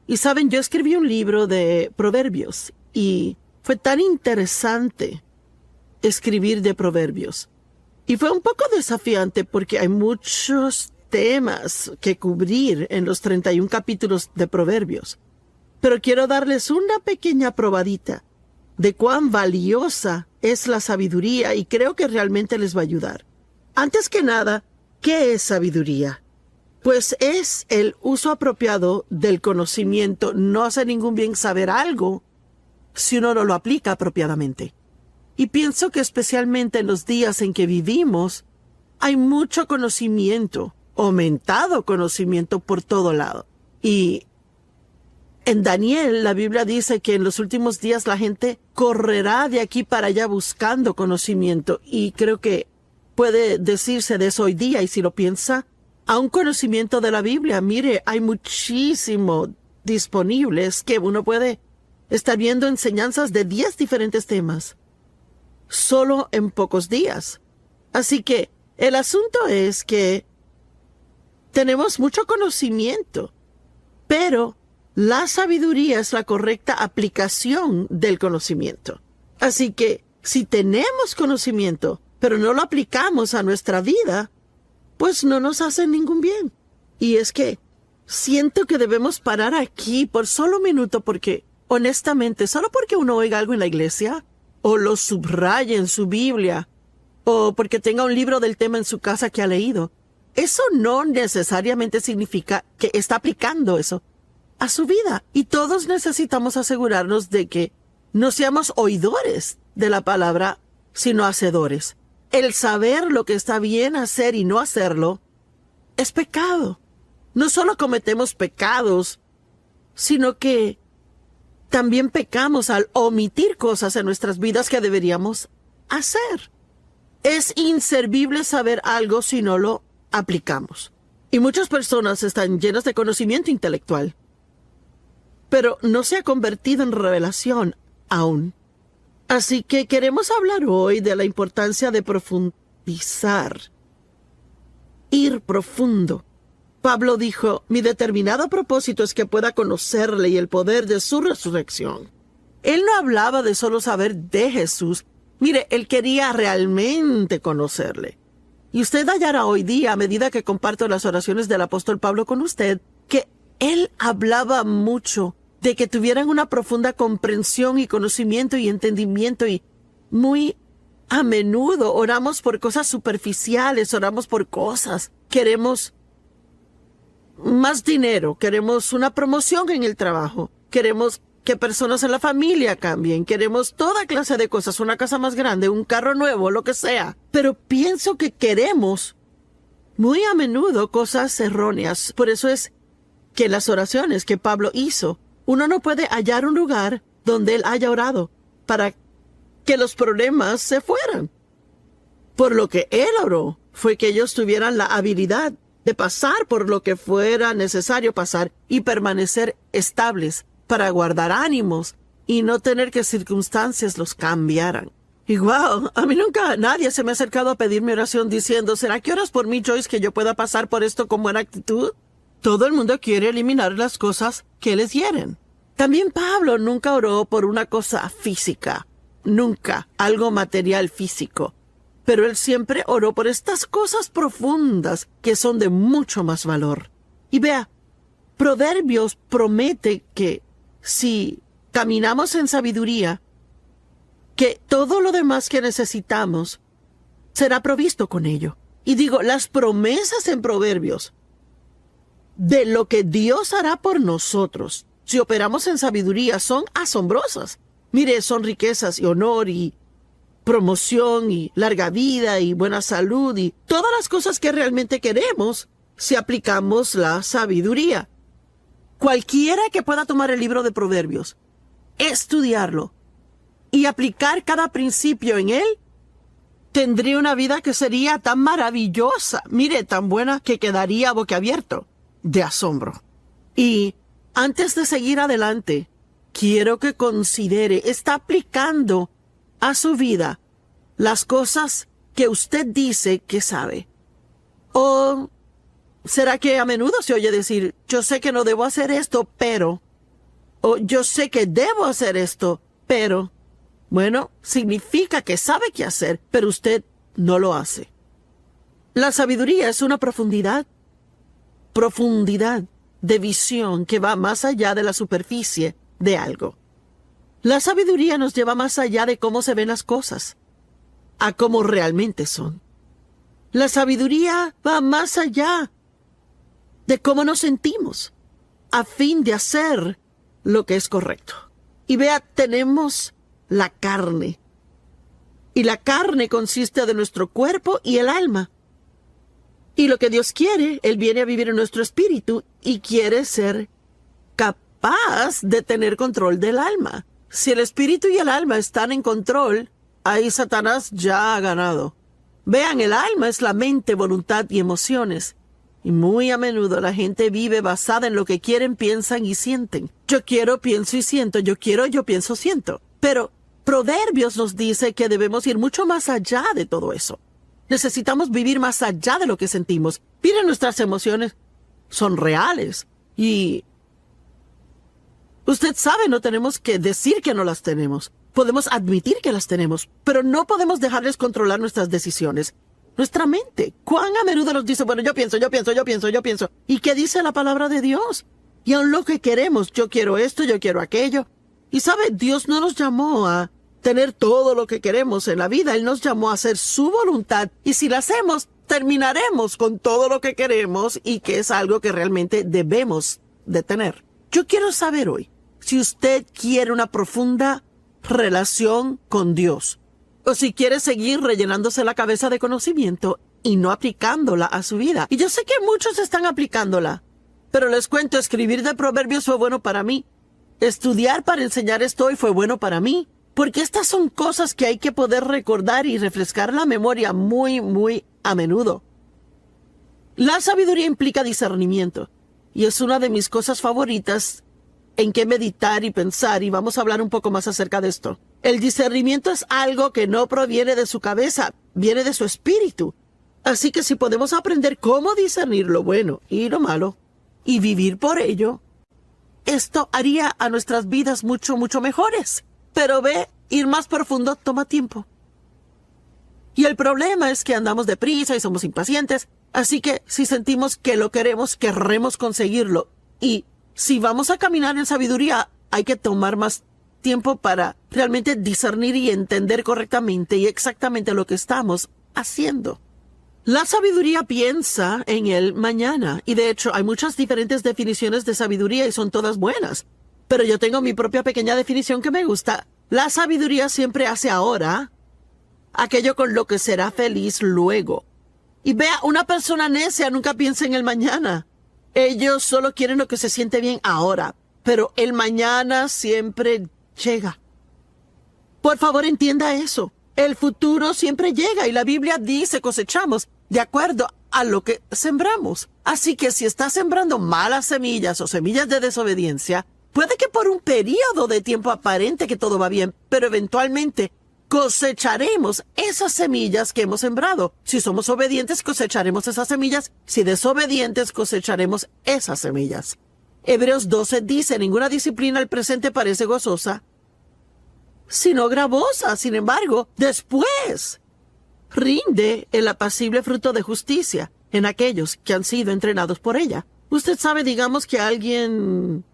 Y saben, yo escribí un libro de proverbios y fue tan interesante escribir de proverbios. Y fue un poco desafiante porque hay muchos temas que cubrir en los 31 capítulos de proverbios. Pero quiero darles una pequeña probadita de cuán valiosa es la sabiduría y creo que realmente les va a ayudar. Antes que nada, ¿qué es sabiduría? Pues es el uso apropiado del conocimiento. No hace ningún bien saber algo si uno no lo aplica apropiadamente. Y pienso que especialmente en los días en que vivimos, hay mucho conocimiento, aumentado conocimiento por todo lado. Y en Daniel, la Biblia dice que en los últimos días la gente correrá de aquí para allá buscando conocimiento. Y creo que puede decirse de eso hoy día. Y si lo piensa, a un conocimiento de la Biblia, mire, hay muchísimo disponibles que uno puede estar viendo enseñanzas de 10 diferentes temas solo en pocos días. Así que el asunto es que tenemos mucho conocimiento, pero la sabiduría es la correcta aplicación del conocimiento. Así que si tenemos conocimiento, pero no lo aplicamos a nuestra vida, pues no nos hace ningún bien. Y es que siento que debemos parar aquí por solo un minuto porque, honestamente, solo porque uno oiga algo en la iglesia, o lo subraye en su Biblia, o porque tenga un libro del tema en su casa que ha leído, eso no necesariamente significa que está aplicando eso a su vida. Y todos necesitamos asegurarnos de que no seamos oidores de la palabra, sino hacedores. El saber lo que está bien hacer y no hacerlo es pecado. No solo cometemos pecados, sino que también pecamos al omitir cosas en nuestras vidas que deberíamos hacer. Es inservible saber algo si no lo aplicamos. Y muchas personas están llenas de conocimiento intelectual, pero no se ha convertido en revelación aún. Así que queremos hablar hoy de la importancia de profundizar, ir profundo. Pablo dijo, mi determinado propósito es que pueda conocerle y el poder de su resurrección. Él no hablaba de solo saber de Jesús. Mire, él quería realmente conocerle. Y usted hallará hoy día, a medida que comparto las oraciones del apóstol Pablo con usted, que él hablaba mucho de que tuvieran una profunda comprensión y conocimiento y entendimiento, y muy a menudo oramos por cosas superficiales, oramos por cosas. Queremos más dinero, queremos una promoción en el trabajo, queremos que personas en la familia cambien, queremos toda clase de cosas, una casa más grande, un carro nuevo, lo que sea. Pero pienso que queremos muy a menudo cosas erróneas. Por eso es que en las oraciones que Pablo hizo, uno no puede hallar un lugar donde él haya orado para que los problemas se fueran. Por lo que él oró fue que ellos tuvieran la habilidad de pasar por lo que fuera necesario pasar y permanecer estables para guardar ánimos y no tener que circunstancias los cambiaran. Y wow, a mí nunca nadie se me ha acercado a pedirme oración diciendo, ¿será que oras por mí, Joyce, que yo pueda pasar por esto con buena actitud? Todo el mundo quiere eliminar las cosas que les hieren. También Pablo nunca oró por una cosa física, nunca algo material físico. Pero él siempre oró por estas cosas profundas que son de mucho más valor. Y vea, Proverbios promete que si caminamos en sabiduría, que todo lo demás que necesitamos será provisto con ello. Y digo, las promesas en Proverbios de lo que Dios hará por nosotros si operamos en sabiduría son asombrosas. Mire, son riquezas y honor y promoción y larga vida y buena salud y todas las cosas que realmente queremos si aplicamos la sabiduría. Cualquiera que pueda tomar el libro de Proverbios, estudiarlo y aplicar cada principio en él, tendría una vida que sería tan maravillosa, mire, tan buena que quedaría boquiabierto de asombro. Y antes de seguir adelante, quiero que considere, ¿está aplicando a su vida las cosas que usted dice que sabe? ¿O será que a menudo se oye decir, yo sé que no debo hacer esto, pero O yo sé que debo hacer esto, pero, bueno, significa que sabe qué hacer, pero usted no lo hace. La sabiduría es una profundidad de visión que va más allá de la superficie de algo. La sabiduría nos lleva más allá de cómo se ven las cosas, a cómo realmente son. La sabiduría va más allá de cómo nos sentimos, a fin de hacer lo que es correcto. Y vea, tenemos la carne. Y la carne consiste de nuestro cuerpo y el alma. Y lo que Dios quiere, Él viene a vivir en nuestro espíritu y quiere ser capaz de tener control del alma. Si el espíritu y el alma están en control, ahí Satanás ya ha ganado. Vean, el alma es la mente, voluntad y emociones. Y muy a menudo la gente vive basada en lo que quieren, piensan y sienten. Yo quiero, pienso y siento. Yo quiero, yo pienso, siento. Pero Proverbios nos dice que debemos ir mucho más allá de todo eso. Necesitamos vivir más allá de lo que sentimos. Miren, nuestras emociones son reales. Y usted sabe, no tenemos que decir que no las tenemos. Podemos admitir que las tenemos, pero no podemos dejarles controlar nuestras decisiones. Nuestra mente, ¿cuán a menudo nos dice, bueno, yo pienso? ¿Y qué dice la palabra de Dios? Y aun lo que queremos, yo quiero esto, yo quiero aquello. Y sabe, Dios no nos llamó a tener todo lo que queremos en la vida. Él nos llamó a hacer su voluntad. Y si la hacemos, terminaremos con todo lo que queremos y que es algo que realmente debemos de tener. Yo quiero saber hoy si usted quiere una profunda relación con Dios, o si quiere seguir rellenándose la cabeza de conocimiento y no aplicándola a su vida. Y yo sé que muchos están aplicándola, pero les cuento, escribir de Proverbios fue bueno para mí. Estudiar para enseñar esto hoy fue bueno para mí, porque estas son cosas que hay que poder recordar y refrescar la memoria muy a menudo. La sabiduría implica discernimiento, y es una de mis cosas favoritas en qué meditar y pensar, y vamos a hablar un poco más acerca de esto. El discernimiento es algo que no proviene de su cabeza, viene de su espíritu. Así que si podemos aprender cómo discernir lo bueno y lo malo, y vivir por ello, esto haría a nuestras vidas mucho mejores. Pero ve, ir más profundo toma tiempo. Y el problema es que andamos deprisa y somos impacientes, así que si sentimos que lo queremos, querremos conseguirlo. Y si vamos a caminar en sabiduría, hay que tomar más tiempo para realmente discernir y entender correctamente y exactamente lo que estamos haciendo. La sabiduría piensa en el mañana, y de hecho hay muchas diferentes definiciones de sabiduría y son todas buenas. Pero yo tengo mi propia pequeña definición que me gusta. La sabiduría siempre hace ahora aquello con lo que será feliz luego. Y vea, una persona necia nunca piensa en el mañana. Ellos solo quieren lo que se siente bien ahora, pero el mañana siempre llega. Por favor, entienda eso. El futuro siempre llega y la Biblia dice cosechamos de acuerdo a lo que sembramos. Así que si está sembrando malas semillas o semillas de desobediencia, puede que por un periodo de tiempo aparente que todo va bien, pero eventualmente cosecharemos esas semillas que hemos sembrado. Si somos obedientes, cosecharemos esas semillas. Si desobedientes, cosecharemos esas semillas. Hebreos 12 dice, ninguna disciplina al presente parece gozosa, sino gravosa. Sin embargo, después rinde el apacible fruto de justicia en aquellos que han sido entrenados por ella. Usted sabe, digamos que alguien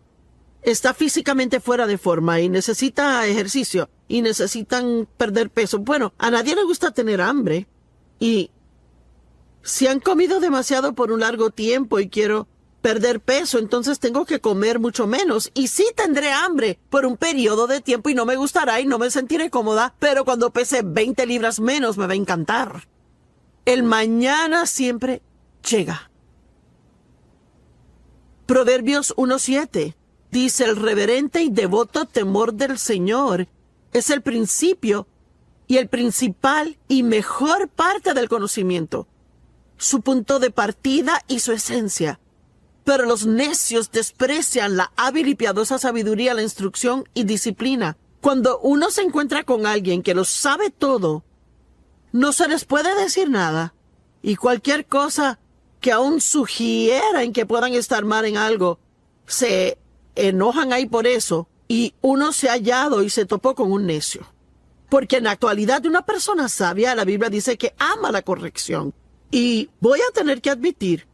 está físicamente fuera de forma y necesita ejercicio y necesitan perder peso. Bueno, a nadie le gusta tener hambre. Y si han comido demasiado por un largo tiempo y quiero perder peso, entonces tengo que comer mucho menos. Y sí tendré hambre por un periodo de tiempo y no me gustará y no me sentiré cómoda, pero cuando pese 20 libras menos me va a encantar. El mañana siempre llega. Proverbios 1:7 dice, el reverente y devoto temor del Señor es el principio y el principal y mejor parte del conocimiento, su punto de partida y su esencia. Pero los necios desprecian la hábil y piadosa sabiduría, la instrucción y disciplina. Cuando uno se encuentra con alguien que lo sabe todo, no se les puede decir nada. Y cualquier cosa que aún sugiera en que puedan estar mal en algo, se enojan ahí por eso y uno se ha hallado y se topó con un necio. Porque en la actualidad de una persona sabia, la Biblia dice que ama la corrección. Y voy a tener que admitir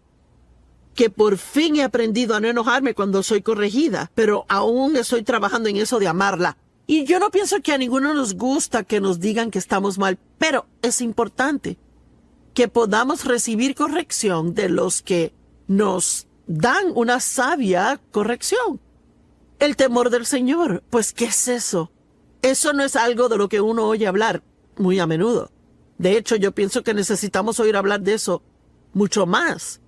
que por fin he aprendido a no enojarme cuando soy corregida, pero aún estoy trabajando en eso de amarla. Y yo no pienso que a ninguno nos gusta que nos digan que estamos mal, pero es importante que podamos recibir corrección de los que nos dan una sabia corrección. El temor del Señor, pues, ¿qué es eso? Eso no es algo de lo que uno oye hablar muy a menudo. De hecho, yo pienso que necesitamos oír hablar de eso mucho más.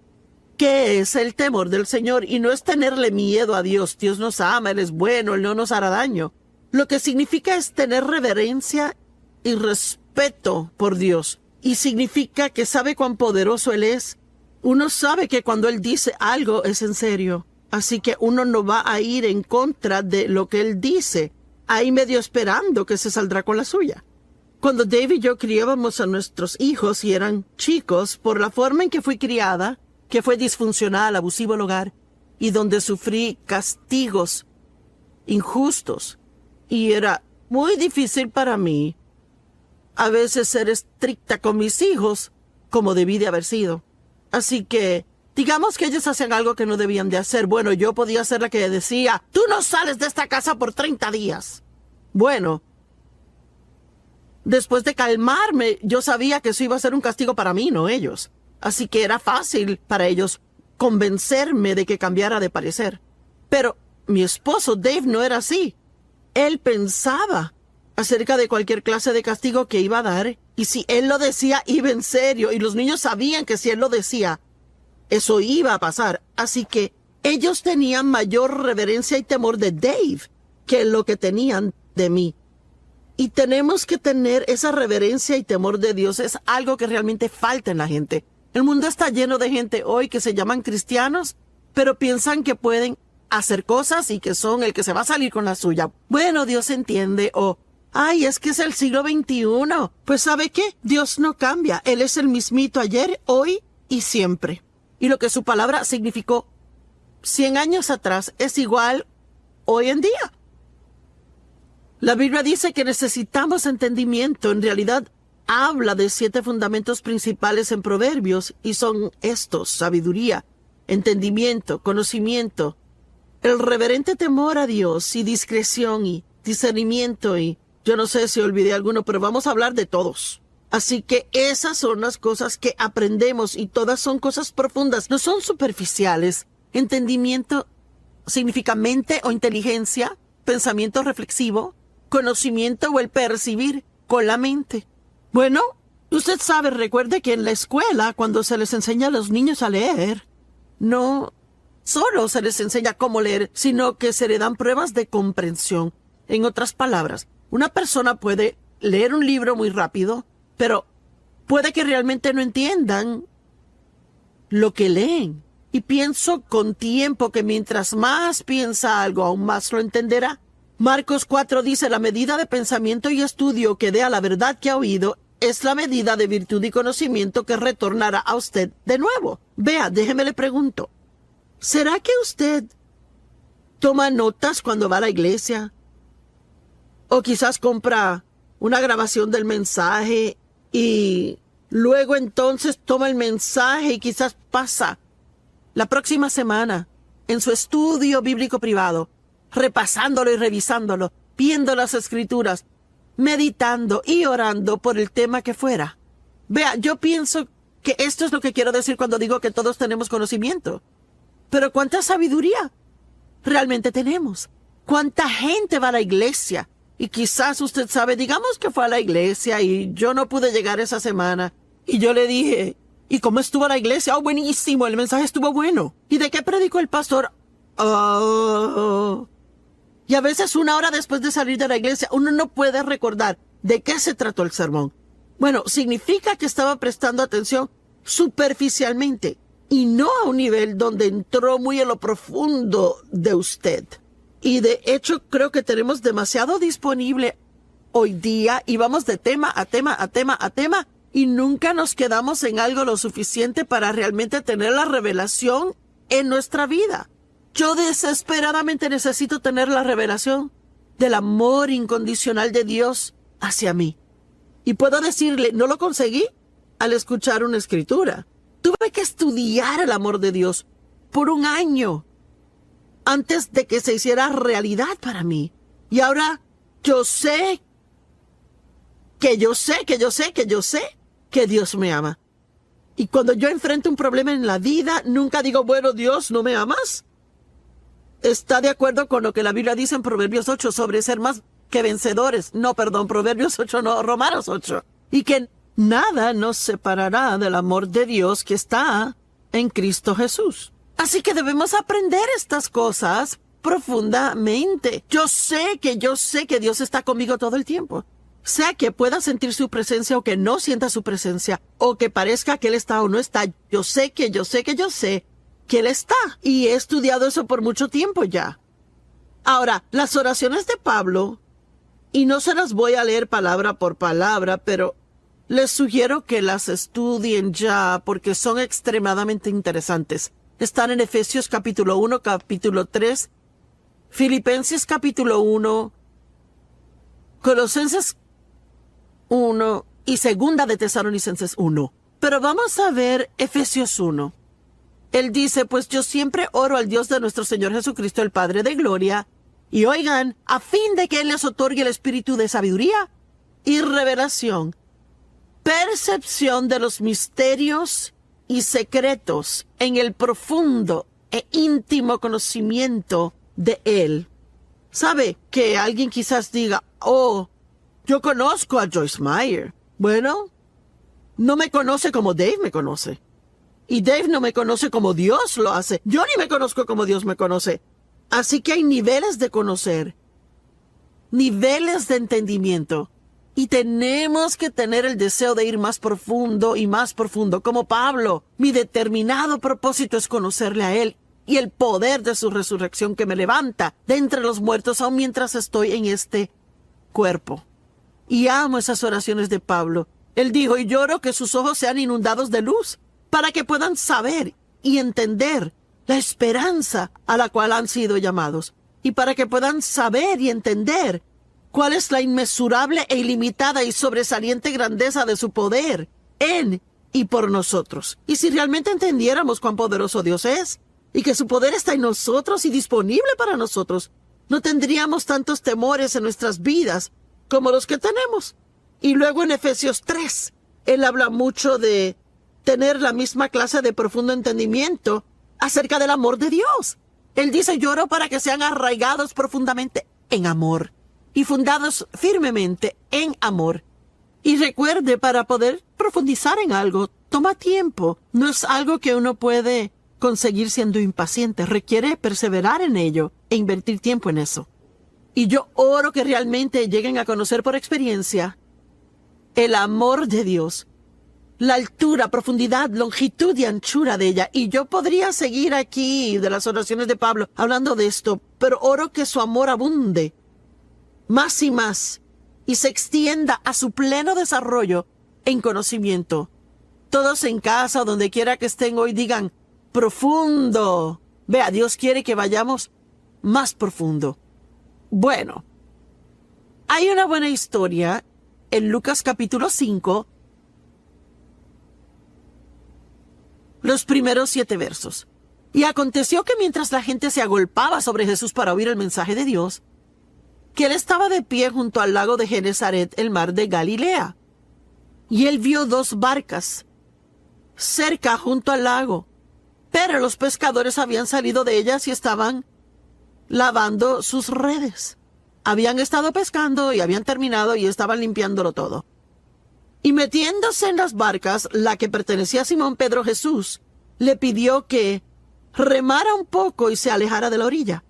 ¿Qué es el temor del Señor? Y no es tenerle miedo a Dios. Dios nos ama, Él es bueno, Él no nos hará daño. Lo que significa es tener reverencia y respeto por Dios. Y significa que sabe cuán poderoso Él es. Uno sabe que cuando Él dice algo es en serio. Así que uno no va a ir en contra de lo que Él dice, ahí medio esperando que se saldrá con la suya. Cuando Dave y yo criábamos a nuestros hijos y eran chicos, por la forma en que fui criada, que fue disfuncional, abusivo el hogar, y donde sufrí castigos injustos, y era muy difícil para mí a veces ser estricta con mis hijos como debí de haber sido. Así que, digamos que ellos hacían algo que no debían de hacer. Bueno, yo podía ser la que decía, tú no sales de esta casa por 30 días. Bueno, después de calmarme, yo sabía que eso iba a ser un castigo para mí, no ellos. Así que era fácil para ellos convencerme de que cambiara de parecer. Pero mi esposo Dave no era así. Él pensaba acerca de cualquier clase de castigo que iba a dar, y si él lo decía, iba en serio, y los niños sabían que si él lo decía, eso iba a pasar. Así que ellos tenían mayor reverencia y temor de Dave que lo que tenían de mí. Y tenemos que tener esa reverencia y temor de Dios. Es algo que realmente falta en la gente. El mundo está lleno de gente hoy que se llaman cristianos, pero piensan que pueden hacer cosas y que son el que se va a salir con la suya. Bueno, Dios entiende, o ay, es que es el siglo XXI. Pues ¿sabe qué? Dios no cambia. Él es el mismito ayer, hoy y siempre. Y lo que su palabra significó 100 años atrás es igual hoy en día. La Biblia dice que necesitamos entendimiento. En realidad, habla de 7 fundamentos principales en Proverbios y son estos: sabiduría, entendimiento, conocimiento, el reverente temor a Dios y discreción y discernimiento y yo no sé si olvidé alguno, pero vamos a hablar de todos. Así que esas son las cosas que aprendemos y todas son cosas profundas, no son superficiales. Entendimiento significa mente o inteligencia, pensamiento reflexivo, conocimiento o el percibir con la mente. Bueno, usted sabe, recuerde que en la escuela, cuando se les enseña a los niños a leer, no solo se les enseña cómo leer, sino que se le dan pruebas de comprensión. En otras palabras, una persona puede leer un libro muy rápido, pero puede que realmente no entiendan lo que leen. Y pienso con tiempo que mientras más piensa algo, aún más lo entenderá. Marcos 4 dice, la medida de pensamiento y estudio que dé a la verdad que ha oído es la medida de virtud y conocimiento que retornará a usted de nuevo. Vea, déjeme le pregunto, ¿será que usted toma notas cuando va a la iglesia? O quizás compra una grabación del mensaje y luego entonces toma el mensaje y quizás pasa la próxima semana en su estudio bíblico privado, repasándolo y revisándolo, viendo las escrituras, meditando y orando por el tema que fuera. Vea, yo pienso que esto es lo que quiero decir cuando digo que todos tenemos conocimiento. Pero ¿cuánta sabiduría realmente tenemos? ¿Cuánta gente va a la iglesia? Y quizás usted sabe, digamos que fue a la iglesia y yo no pude llegar esa semana. Y yo le dije, ¿y cómo estuvo la iglesia? Oh, buenísimo, el mensaje estuvo bueno. ¿Y de qué predicó el pastor? Oh. Y a veces 1 hora después de salir de la iglesia, uno no puede recordar de qué se trató el sermón. Bueno, significa que estaba prestando atención superficialmente y no a un nivel donde entró muy en lo profundo de usted. Y de hecho creo que tenemos demasiado disponible hoy día y vamos de tema a tema a tema a tema y nunca nos quedamos en algo lo suficiente para realmente tener la revelación en nuestra vida. Yo desesperadamente necesito tener la revelación del amor incondicional de Dios hacia mí. Y puedo decirle, no lo conseguí al escuchar una escritura. Tuve que estudiar el amor de Dios por 1 año antes de que se hiciera realidad para mí. Y ahora yo sé que Dios me ama. Y cuando yo enfrento un problema en la vida, nunca digo, bueno, Dios, ¿no me amas? Está de acuerdo con lo que la Biblia dice en Proverbios 8 sobre ser más que vencedores. No, perdón, Proverbios 8, no, Romanos 8. Y que nada nos separará del amor de Dios que está en Cristo Jesús. Así que debemos aprender estas cosas profundamente. Yo sé que Dios está conmigo todo el tiempo. Sea que pueda sentir su presencia o que no sienta su presencia, o que parezca que Él está o no está, yo sé que Él está. Y he estudiado eso por mucho tiempo ya. Ahora, las oraciones de Pablo, y no se las voy a leer palabra por palabra, pero les sugiero que las estudien ya porque son extremadamente interesantes. Están en Efesios capítulo 1, capítulo 3, Filipenses capítulo 1, Colosenses 1 y Segunda de Tesalonicenses 1. Pero vamos a ver Efesios 1. Él dice, pues yo siempre oro al Dios de nuestro Señor Jesucristo, el Padre de Gloria, y oigan, a fin de que Él les otorgue el espíritu de sabiduría y revelación, percepción de los misterios y secretos en el profundo e íntimo conocimiento de Él. ¿Sabe que alguien quizás diga, oh, yo conozco a Joyce Meyer? Bueno, no me conoce como Dave me conoce. Y Dave no me conoce como Dios lo hace. Yo ni me conozco como Dios me conoce. Así que hay niveles de conocer, niveles de entendimiento. Y tenemos que tener el deseo de ir más profundo y más profundo. Como Pablo, mi determinado propósito es conocerle a Él y el poder de su resurrección que me levanta de entre los muertos aun mientras estoy en este cuerpo. Y amo esas oraciones de Pablo. Él dijo, y lloro que sus ojos sean inundados de luz, para que puedan saber y entender la esperanza a la cual han sido llamados, y para que puedan saber y entender cuál es la inmesurable e ilimitada y sobresaliente grandeza de su poder en y por nosotros. Y si realmente entendiéramos cuán poderoso Dios es, y que su poder está en nosotros y disponible para nosotros, no tendríamos tantos temores en nuestras vidas como los que tenemos. Y luego en Efesios 3, él habla mucho de tener la misma clase de profundo entendimiento acerca del amor de Dios. Él dice, lloro para que sean arraigados profundamente en amor y fundados firmemente en amor. Y recuerde, para poder profundizar en algo, toma tiempo. No es algo que uno puede conseguir siendo impaciente. Requiere perseverar en ello e invertir tiempo en eso. Y yo oro que realmente lleguen a conocer por experiencia el amor de Dios, la altura, profundidad, longitud y anchura de ella. Y yo podría seguir aquí de las oraciones de Pablo hablando de esto, pero oro que su amor abunde más y más y se extienda a su pleno desarrollo en conocimiento. Todos en casa, donde quiera que estén hoy, digan, profundo. Vea, Dios quiere que vayamos más profundo. Bueno, hay una buena historia en Lucas capítulo 5, los primeros 7 versos. Y aconteció que mientras la gente se agolpaba sobre Jesús para oír el mensaje de Dios, que él estaba de pie junto al lago de Genezaret, el mar de Galilea. Y él vio 2 barcas cerca junto al lago, pero los pescadores habían salido de ellas y estaban lavando sus redes. Habían estado pescando y habían terminado y estaban limpiándolo todo. Y metiéndose en las barcas, la que pertenecía a Simón Pedro, Jesús le pidió que remara un poco y se alejara de la orilla.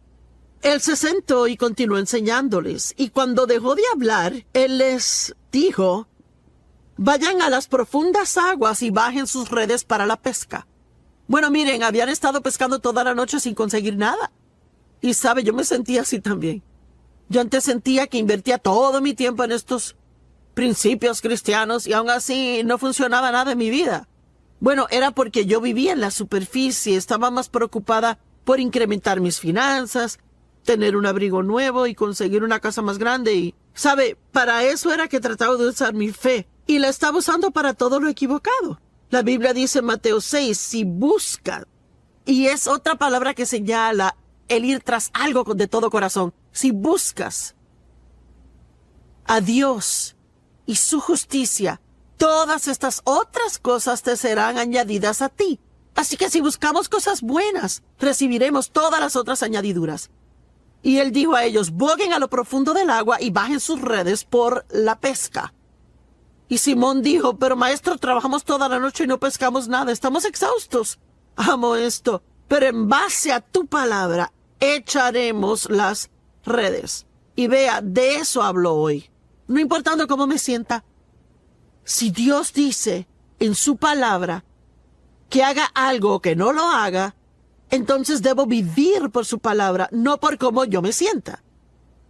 Él se sentó y continuó enseñándoles, y cuando dejó de hablar, él les dijo, vayan a las profundas aguas y bajen sus redes para la pesca. Bueno, miren, habían estado pescando toda la noche sin conseguir nada. Y sabe, yo me sentía así también. Yo antes sentía que invertía todo mi tiempo en estos principios cristianos y aún así no funcionaba nada en mi vida. Bueno, era porque yo vivía en la superficie, estaba más preocupada por incrementar mis finanzas, tener un abrigo nuevo y conseguir una casa más grande. Y, ¿sabe? Para eso era que trataba de usar mi fe. Y la estaba usando para todo lo equivocado. La Biblia dice en Mateo 6, si buscan, y es otra palabra que señala el ir tras algo de todo corazón. Si buscas a Dios y su justicia, todas estas otras cosas te serán añadidas a ti. Así que si buscamos cosas buenas, recibiremos todas las otras añadiduras. Y él dijo a ellos, boguen a lo profundo del agua y bajen sus redes por la pesca. Y Simón dijo, pero maestro, trabajamos toda la noche y no pescamos nada, estamos exhaustos. Amo esto, pero en base a tu palabra echaremos las redes. Y vea, de eso hablo hoy. No importando cómo me sienta. Si Dios dice en su palabra que haga algo o que no lo haga, entonces debo vivir por su palabra, no por cómo yo me sienta.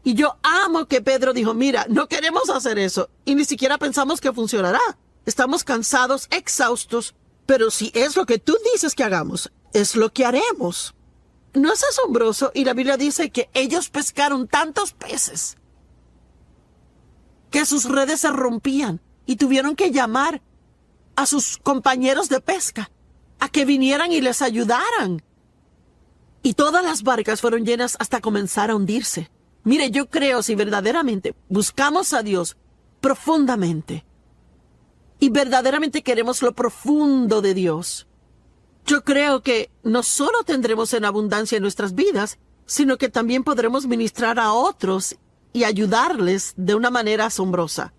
Y yo amo que Pedro dijo, mira, no queremos hacer eso y ni siquiera pensamos que funcionará. Estamos cansados, exhaustos, pero si es lo que tú dices que hagamos, es lo que haremos. ¿No es asombroso? Y la Biblia dice que ellos pescaron tantos peces que sus redes se rompían y tuvieron que llamar a sus compañeros de pesca a que vinieran y les ayudaran. Y todas las barcas fueron llenas hasta comenzar a hundirse. Mire, yo creo si verdaderamente buscamos a Dios profundamente y verdaderamente queremos lo profundo de Dios, yo creo que no solo tendremos en abundancia en nuestras vidas, sino que también podremos ministrar a otros y ayudarles de una manera asombrosa.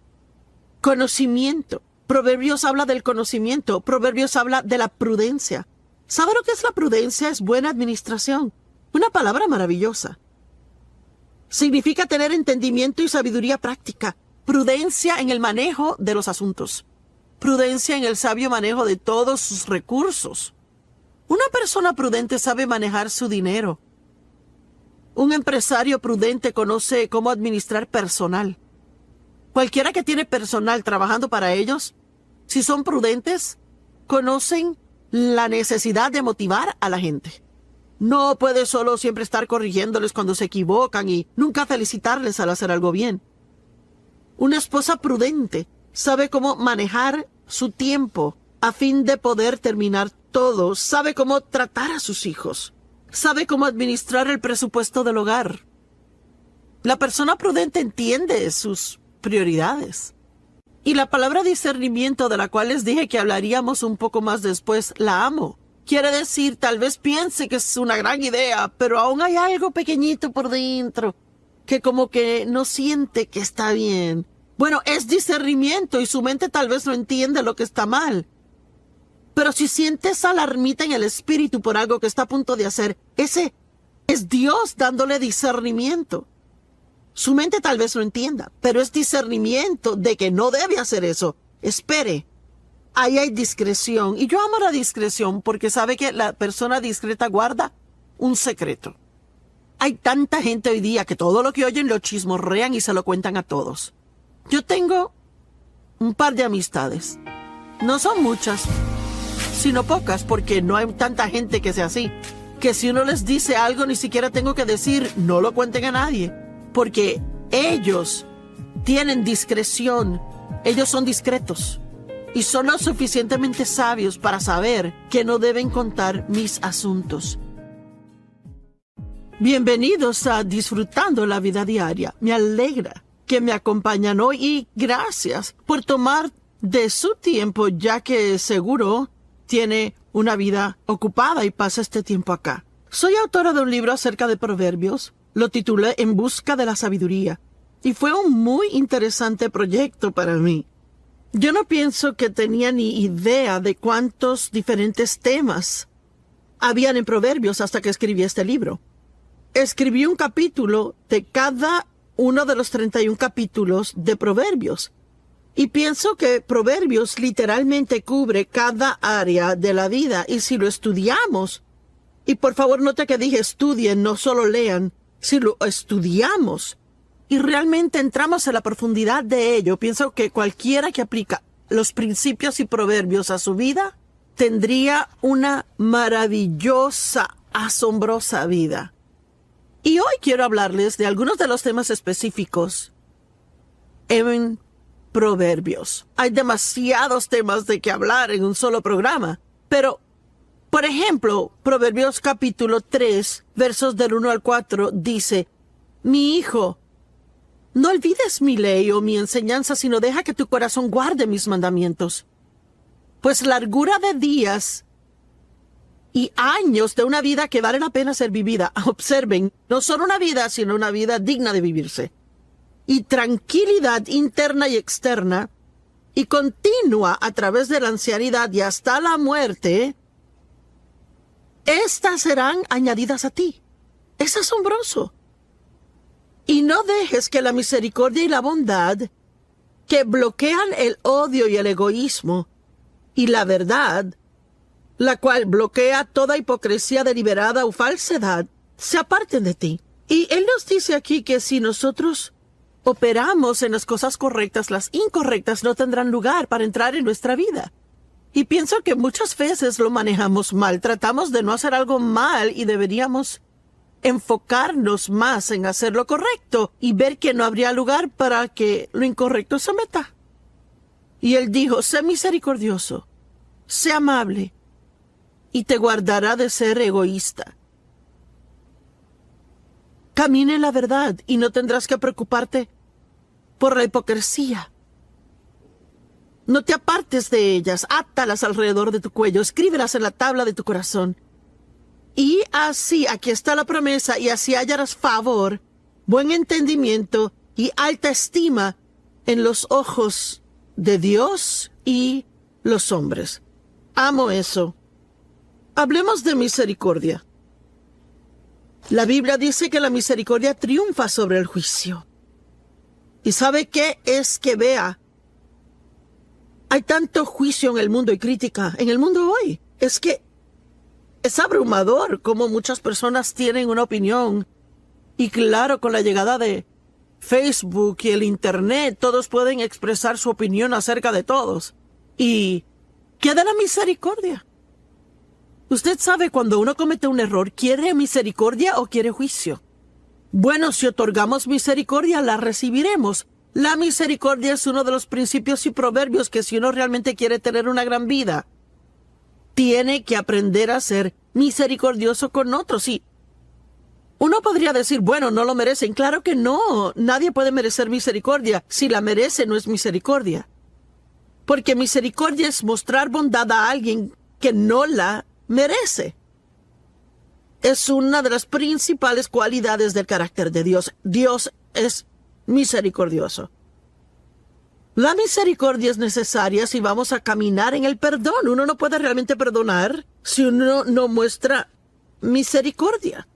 Conocimiento. Proverbios habla del conocimiento. Proverbios habla de la prudencia. ¿Sabe lo que es la prudencia? Es buena administración. Una palabra maravillosa. Significa tener entendimiento y sabiduría práctica. Prudencia en el manejo de los asuntos. Prudencia en el sabio manejo de todos sus recursos. Una persona prudente sabe manejar su dinero. Un empresario prudente conoce cómo administrar personal. Cualquiera que tiene personal trabajando para ellos, si son prudentes, conocen la necesidad de motivar a la gente. No puede solo siempre estar corrigiéndoles cuando se equivocan y nunca felicitarles al hacer algo bien. Una esposa prudente sabe cómo manejar su tiempo a fin de poder terminar todo. Sabe cómo tratar a sus hijos. Sabe cómo administrar el presupuesto del hogar. La persona prudente entiende sus prioridades. Y la palabra discernimiento, de la cual les dije que hablaríamos un poco más después, la amo. Quiere decir, tal vez piense que es una gran idea, pero aún hay algo pequeñito por dentro que como que no siente que está bien. Bueno, es discernimiento y su mente tal vez no entiende lo que está mal. Pero si sientes alarmita en el espíritu por algo que está a punto de hacer, ese es Dios dándole discernimiento. Su mente tal vez no entienda, pero es discernimiento de que no debe hacer eso. Espere. Ahí hay discreción. Y yo amo la discreción porque sabe que la persona discreta guarda un secreto. Hay tanta gente hoy día que todo lo que oyen lo chismorrean y se lo cuentan a todos. Yo tengo un par de amistades. No son muchas, sino pocas, porque no hay tanta gente que sea así. Que si uno les dice algo, ni siquiera tengo que decir, no lo cuenten a nadie. Porque ellos tienen discreción. Ellos son discretos. Y son lo suficientemente sabios para saber que no deben contar mis asuntos. Bienvenidos a Disfrutando la Vida Diaria. Me alegra que me acompañan hoy y gracias por tomar de su tiempo, ya que seguro tiene una vida ocupada y pasa este tiempo acá. Soy autora de un libro acerca de proverbios. Lo titulé En busca de la sabiduría. Y fue un muy interesante proyecto para mí. Yo no pienso que tenía ni idea de cuántos diferentes temas habían en Proverbios hasta que escribí este libro. Escribí un capítulo de cada uno de los 31 capítulos de Proverbios. Y pienso que Proverbios literalmente cubre cada área de la vida. Y si lo estudiamos, y por favor note que dije estudien, no solo lean, si lo estudiamos y realmente entramos en la profundidad de ello, pienso que cualquiera que aplica los principios y proverbios a su vida tendría una maravillosa asombrosa vida. Y hoy quiero hablarles de algunos de los temas específicos en Proverbios. Hay demasiados temas de que hablar en un solo programa, pero, por ejemplo, Proverbios capítulo 3, versos del 1 al 4, dice: Mi hijo, no olvides mi ley o mi enseñanza, sino deja que tu corazón guarde mis mandamientos. Pues largura de días y años de una vida que vale la pena ser vivida. Observen, no solo una vida, sino una vida digna de vivirse. Y tranquilidad interna y externa, y continua a través de la ancianidad y hasta la muerte, estas serán añadidas a ti. Es asombroso. Y no dejes que la misericordia y la bondad, que bloquean el odio y el egoísmo, y la verdad, la cual bloquea toda hipocresía deliberada o falsedad, se aparten de ti. Y él nos dice aquí que si nosotros operamos en las cosas correctas, las incorrectas no tendrán lugar para entrar en nuestra vida. Y pienso que muchas veces lo manejamos mal. Tratamos de no hacer algo mal y deberíamos enfocarnos más en hacer lo correcto y ver que no habría lugar para que lo incorrecto se meta. Y él dijo: sé misericordioso, sé amable, y te guardará de ser egoísta. Camina en la verdad y no tendrás que preocuparte por la hipocresía. No te apartes de ellas, átalas alrededor de tu cuello, escríbelas en la tabla de tu corazón. Y así, aquí está la promesa, y así hallarás favor, buen entendimiento y alta estima en los ojos de Dios y los hombres. Amo eso. Hablemos de misericordia. La Biblia dice que la misericordia triunfa sobre el juicio. ¿Y sabe qué es que vea? Hay tanto juicio en el mundo y crítica en el mundo hoy. Es que es abrumador cómo muchas personas tienen una opinión. Y claro, con la llegada de Facebook y el Internet, todos pueden expresar su opinión acerca de todos. ¿Y qué de la misericordia? Usted sabe, cuando uno comete un error, ¿quiere misericordia o quiere juicio? Bueno, si otorgamos misericordia, la recibiremos. La misericordia es uno de los principios y proverbios que, si uno realmente quiere tener una gran vida, tiene que aprender a ser misericordioso con otros. Y uno podría decir: bueno, no lo merecen. Claro que no. Nadie puede merecer misericordia. Si la merece, no es misericordia. Porque misericordia es mostrar bondad a alguien que no la merece. Es una de las principales cualidades del carácter de Dios. Dios es misericordioso. La misericordia es necesaria si vamos a caminar en el perdón. Uno no puede realmente perdonar si uno no muestra misericordia.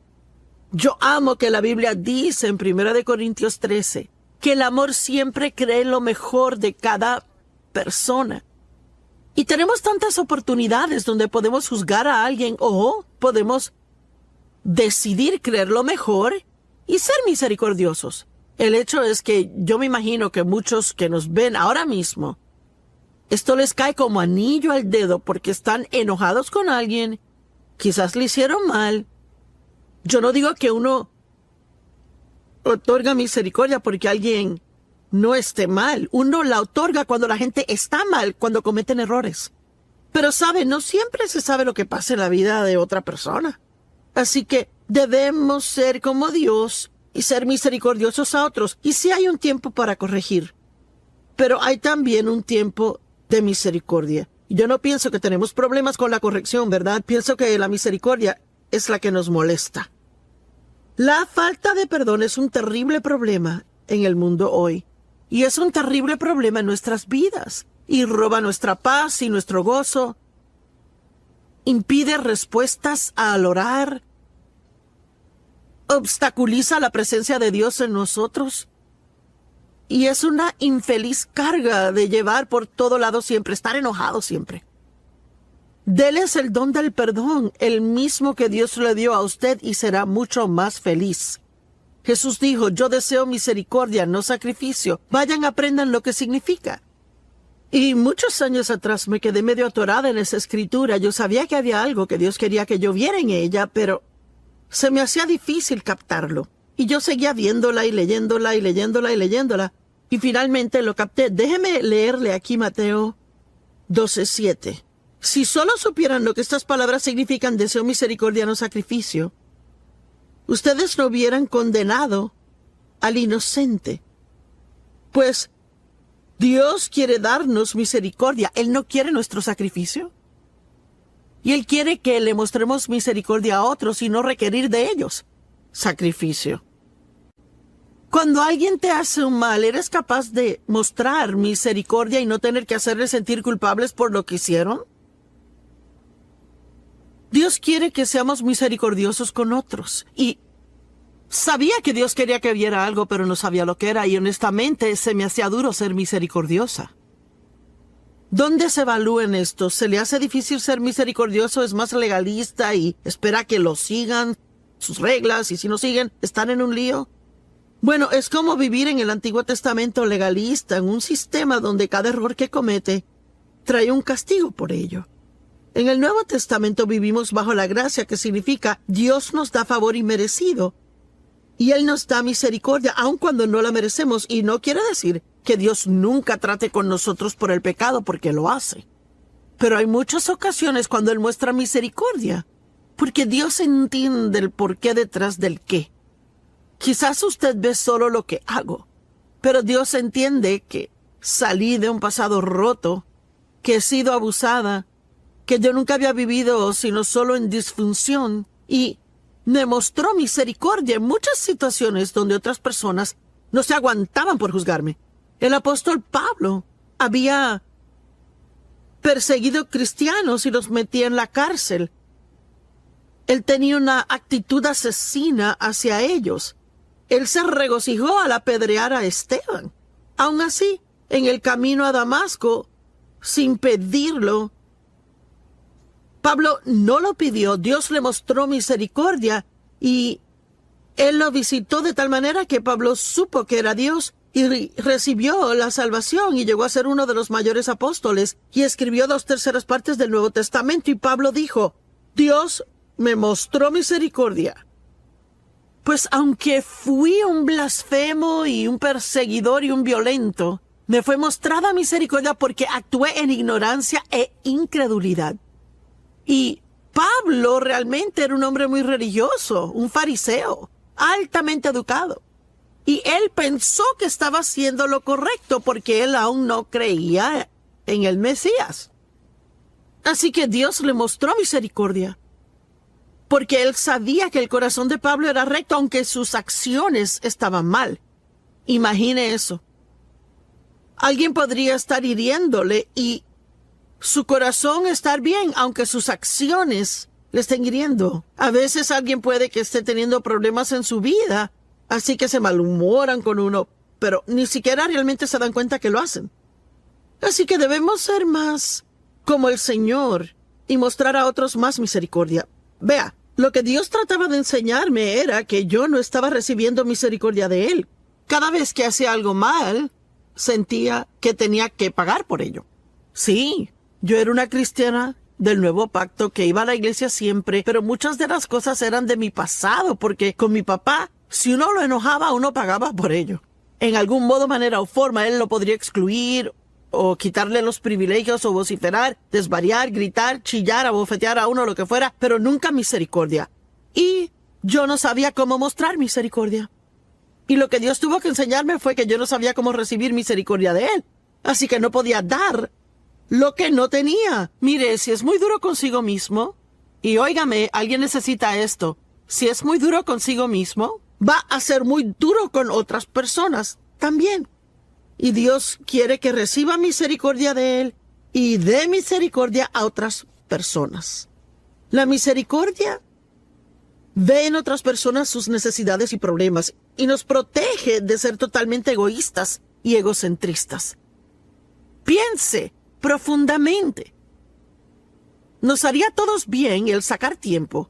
Yo amo que la Biblia dice en 1 Corintios 13 que el amor siempre cree lo mejor de cada persona. Y tenemos tantas oportunidades donde podemos juzgar a alguien o podemos decidir creer lo mejor y ser misericordiosos. El hecho es que yo me imagino que muchos que nos ven ahora mismo, esto les cae como anillo al dedo porque están enojados con alguien, quizás le hicieron mal. Yo no digo que uno otorga misericordia porque alguien no esté mal. Uno la otorga cuando la gente está mal, cuando cometen errores. Pero sabe, no siempre se sabe lo que pasa en la vida de otra persona. Así que debemos ser como Dios y ser misericordiosos a otros. Y sí hay un tiempo para corregir, pero hay también un tiempo de misericordia. Yo no pienso que tenemos problemas con la corrección, ¿verdad? Pienso que la misericordia es la que nos molesta. La falta de perdón es un terrible problema en el mundo hoy. Y es un terrible problema en nuestras vidas. Y roba nuestra paz y nuestro gozo. Impide respuestas al orar. Obstaculiza la presencia de Dios en nosotros. Y es una infeliz carga de llevar por todo lado siempre, estar enojado siempre. Déles el don del perdón, el mismo que Dios le dio a usted, y será mucho más feliz. Jesús dijo: yo deseo misericordia, no sacrificio. Vayan, aprendan lo que significa. Y muchos años atrás me quedé medio atorada en esa escritura. Yo sabía que había algo que Dios quería que yo viera en ella, pero se me hacía difícil captarlo. Y yo seguía viéndola y leyéndola y leyéndola y leyéndola. Y finalmente lo capté. Déjeme leerle aquí Mateo 12:7. Si solo supieran lo que estas palabras significan, deseo, misericordia, no sacrificio, ustedes no hubieran condenado al inocente. Pues Dios quiere darnos misericordia. Él no quiere nuestro sacrificio. Y Él quiere que le mostremos misericordia a otros y no requerir de ellos sacrificio. Cuando alguien te hace un mal, ¿eres capaz de mostrar misericordia y no tener que hacerles sentir culpables por lo que hicieron? Dios quiere que seamos misericordiosos con otros. Y sabía que Dios quería que viera algo, pero no sabía lo que era. Y honestamente se me hacía duro ser misericordiosa. ¿Dónde se evalúa en esto? ¿Se le hace difícil ser misericordioso? ¿Es más legalista y espera que lo sigan sus reglas? Y si no siguen, ¿están en un lío? Bueno, es como vivir en el Antiguo Testamento legalista, en un sistema donde cada error que comete trae un castigo por ello. En el Nuevo Testamento vivimos bajo la gracia, que significa Dios nos da favor inmerecido y Él nos da misericordia, aun cuando no la merecemos. Y no quiere decir que Dios nunca trate con nosotros por el pecado, porque lo hace. Pero hay muchas ocasiones cuando Él muestra misericordia, porque Dios entiende el porqué detrás del qué. Quizás usted ve solo lo que hago, pero Dios entiende que salí de un pasado roto, que he sido abusada, que yo nunca había vivido sino solo en disfunción, y me mostró misericordia en muchas situaciones donde otras personas no se aguantaban por juzgarme. El apóstol Pablo había perseguido cristianos y los metía en la cárcel. Él tenía una actitud asesina hacia ellos. Él se regocijó al apedrear a Esteban. Aun así, en el camino a Damasco, sin pedirlo, Pablo no lo pidió. Dios le mostró misericordia y Él lo visitó de tal manera que Pablo supo que era Dios y recibió la salvación y llegó a ser uno de los mayores apóstoles y escribió 2/3 partes del Nuevo Testamento. Y Pablo dijo, Dios me mostró misericordia. Pues aunque fui un blasfemo y un perseguidor y un violento, me fue mostrada misericordia porque actué en ignorancia e incredulidad. Y Pablo realmente era un hombre muy religioso, un fariseo, altamente educado. Y él pensó que estaba haciendo lo correcto porque él aún no creía en el Mesías. Así que Dios le mostró misericordia, porque él sabía que el corazón de Pablo era recto, aunque sus acciones estaban mal. Imagine eso. Alguien podría estar hiriéndole y su corazón estar bien, aunque sus acciones le estén hiriendo. A veces alguien puede que esté teniendo problemas en su vida, así que se malhumoran con uno, pero ni siquiera realmente se dan cuenta que lo hacen. Así que debemos ser más como el Señor y mostrar a otros más misericordia. Vea, lo que Dios trataba de enseñarme era que yo no estaba recibiendo misericordia de Él. Cada vez que hacía algo mal, sentía que tenía que pagar por ello. Sí, yo era una cristiana del Nuevo Pacto que iba a la iglesia siempre, pero muchas de las cosas eran de mi pasado, porque con mi papá, si uno lo enojaba, uno pagaba por ello. En algún modo, manera o forma, él lo podría excluir o quitarle los privilegios o vociferar, desvariar, gritar, chillar, abofetear a uno, lo que fuera, pero nunca misericordia. Y yo no sabía cómo mostrar misericordia. Y lo que Dios tuvo que enseñarme fue que yo no sabía cómo recibir misericordia de Él. Así que no podía dar lo que no tenía. Mire, si es muy duro consigo mismo, y óigame, alguien necesita esto, si es muy duro consigo mismo, va a ser muy duro con otras personas también. Y Dios quiere que reciba misericordia de Él y dé misericordia a otras personas. La misericordia ve en otras personas sus necesidades y problemas y nos protege de ser totalmente egoístas y egocentristas. Piense profundamente. Nos haría a todos bien el sacar tiempo,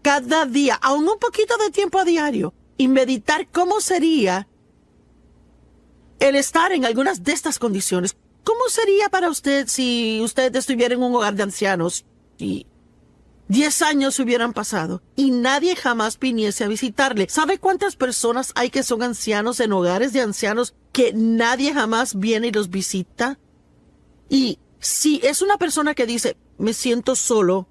cada día, aún un poquito de tiempo a diario, y meditar cómo sería el estar en algunas de estas condiciones. ¿Cómo sería para usted si usted estuviera en un hogar de ancianos y 10 años hubieran pasado y nadie jamás viniese a visitarle. ¿Sabe cuántas personas hay que son ancianos en hogares de ancianos que nadie jamás viene y los visita? Y si es una persona que dice, me siento solo,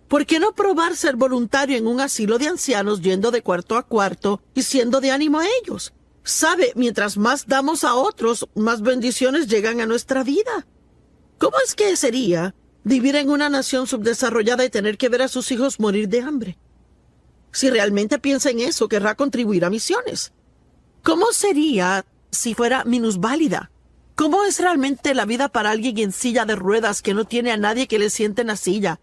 ¿por qué no probar ser voluntario en un asilo de ancianos yendo de cuarto a cuarto y siendo de ánimo a ellos? ¿Sabe? Mientras más damos a otros, más bendiciones llegan a nuestra vida. ¿Cómo es que sería vivir en una nación subdesarrollada y tener que ver a sus hijos morir de hambre? Si realmente piensa en eso, querrá contribuir a misiones. ¿Cómo sería si fuera minusválida? ¿Cómo es realmente la vida para alguien en silla de ruedas que no tiene a nadie que le siente en la silla?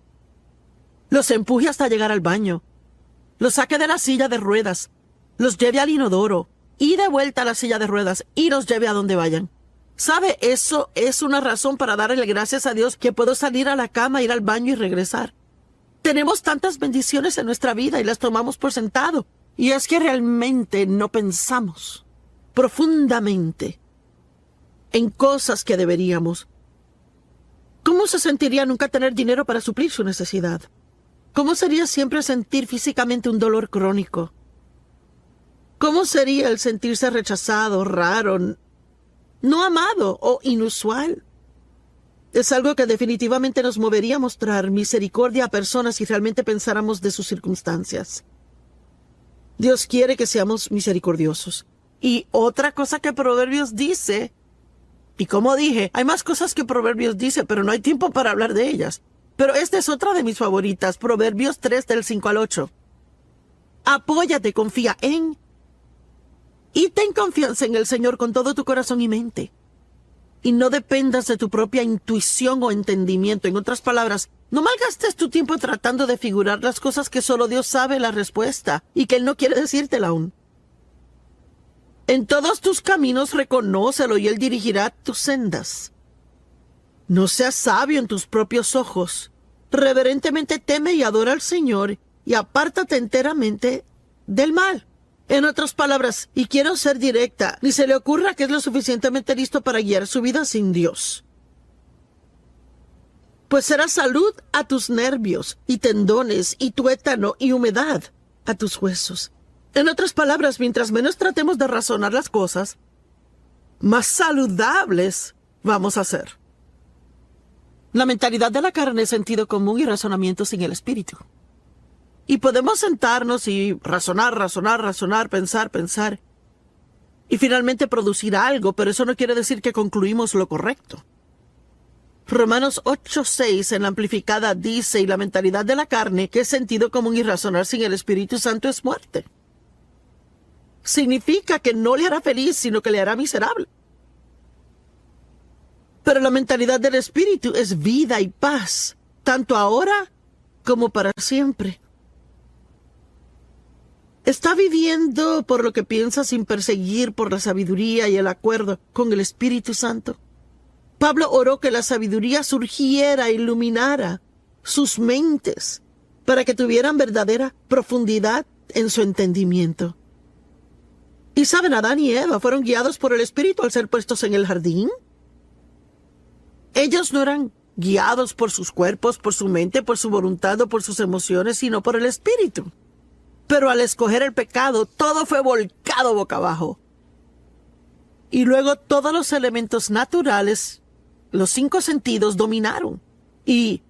Los empuje hasta llegar al baño, los saque de la silla de ruedas, los lleve al inodoro y de vuelta a la silla de ruedas y los lleve a donde vayan. ¿Sabe? Eso es una razón para darle gracias a Dios que puedo salir a la cama, ir al baño y regresar. Tenemos tantas bendiciones en nuestra vida y las tomamos por sentado. Y es que realmente no pensamos profundamente en cosas que deberíamos. ¿Cómo se sentiría nunca tener dinero para suplir su necesidad? ¿Cómo sería siempre sentir físicamente un dolor crónico? ¿Cómo sería el sentirse rechazado, raro, no amado o inusual? Es algo que definitivamente nos movería a mostrar misericordia a personas si realmente pensáramos de sus circunstancias. Dios quiere que seamos misericordiosos. Y otra cosa que Proverbios dice, y como dije, hay más cosas que Proverbios dice, pero no hay tiempo para hablar de ellas. Pero esta es otra de mis favoritas, Proverbios 3 del 5 al 8. Apóyate, confía en y ten confianza en el Señor con todo tu corazón y mente. Y no dependas de tu propia intuición o entendimiento. En otras palabras, no malgastes tu tiempo tratando de figurar las cosas que solo Dios sabe la respuesta y que Él no quiere decírtela aún. En todos tus caminos reconócelo y Él dirigirá tus sendas. No seas sabio en tus propios ojos. Reverentemente teme y adora al Señor y apártate enteramente del mal. En otras palabras, y quiero ser directa, ni se le ocurra que es lo suficientemente listo para guiar su vida sin Dios. Pues será salud a tus nervios y tendones y tuétano y humedad a tus huesos. En otras palabras, mientras menos tratemos de razonar las cosas, más saludables vamos a ser. La mentalidad de la carne es sentido común y razonamiento sin el espíritu. Y podemos sentarnos y razonar, pensar, y finalmente producir algo, pero eso no quiere decir que concluimos lo correcto. Romanos 8:6 en la amplificada dice, y la mentalidad de la carne, que es sentido común y razonar sin el Espíritu Santo es muerte. Significa que no le hará feliz, sino que le hará miserable. Pero la mentalidad del Espíritu es vida y paz, tanto ahora como para siempre. Está viviendo por lo que piensa sin perseguir por la sabiduría y el acuerdo con el Espíritu Santo. Pablo oró que la sabiduría surgiera e iluminara sus mentes para que tuvieran verdadera profundidad en su entendimiento. Y saben, Adán y Eva fueron guiados por el Espíritu al ser puestos en el jardín. Ellos no eran guiados por sus cuerpos, por su mente, por su voluntad o por sus emociones, sino por el Espíritu. Pero al escoger el pecado, todo fue volcado boca abajo. Y luego todos los elementos naturales, los 5 sentidos, dominaron. Y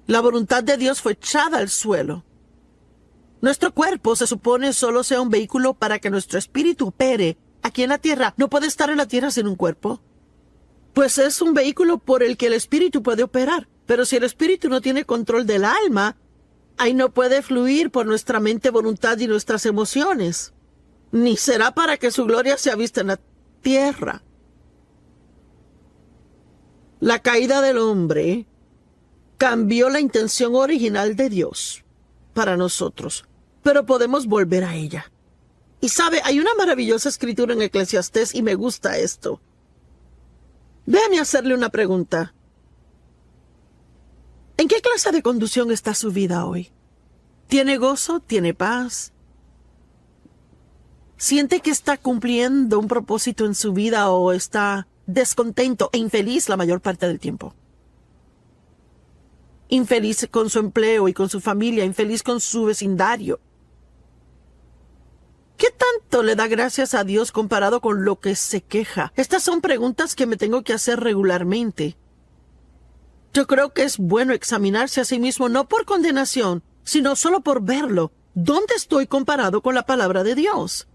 la voluntad de Dios fue echada al suelo. Nuestro cuerpo se supone solo sea un vehículo para que nuestro espíritu opere aquí en la tierra. No puede estar en la tierra sin un cuerpo. Pues es un vehículo por el que el espíritu puede operar. Pero si el espíritu no tiene control del alma, ahí no puede fluir por nuestra mente, voluntad y nuestras emociones. Ni será para que su gloria sea vista en la tierra. La caída del hombre cambió la intención original de Dios para nosotros, pero podemos volver a ella. Y sabe, hay una maravillosa escritura en Eclesiastés y me gusta esto. Déjame hacerle una pregunta. ¿En qué clase de conducción está su vida hoy? ¿Tiene gozo? ¿Tiene paz? ¿Siente que está cumpliendo un propósito en su vida o está descontento e infeliz la mayor parte del tiempo? infeliz con su empleo y con su familia, infeliz con su vecindario. ¿Qué tanto le da gracias a Dios comparado con lo que se queja? Estas son preguntas que me tengo que hacer regularmente. Yo creo que es bueno examinarse a sí mismo no por condenación, sino solo por verlo. ¿Dónde estoy comparado con la palabra de Dios?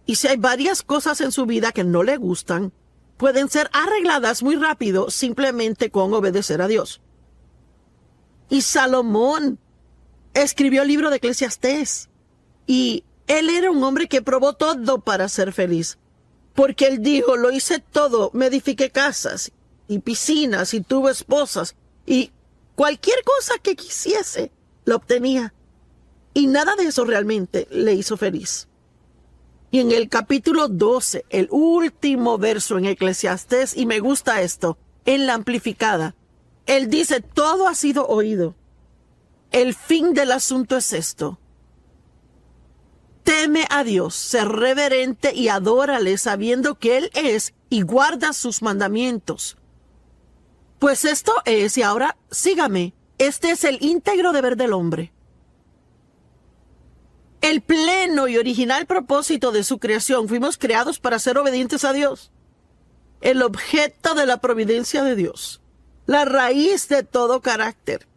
Y si hay varias cosas en su vida que no le gustan, pueden ser arregladas muy rápido simplemente con obedecer a Dios. Y Salomón escribió el libro de Eclesiastés. Y él era un hombre que probó todo para ser feliz. Porque él dijo, lo hice todo, me edifiqué casas y piscinas y tuve esposas. Y cualquier cosa que quisiese, lo obtenía. Y nada de eso realmente le hizo feliz. Y en el capítulo 12, el último verso en Eclesiastés, y me gusta esto, en la amplificada, él dice, todo ha sido oído. El fin del asunto es esto. Teme a Dios, sé reverente y adórale sabiendo que Él es y guarda sus mandamientos. Pues esto es, y ahora sígame, este es el íntegro deber del hombre. El pleno y original propósito de su creación, fuimos creados para ser obedientes a Dios. El objeto de la providencia de Dios. La raíz de todo carácter.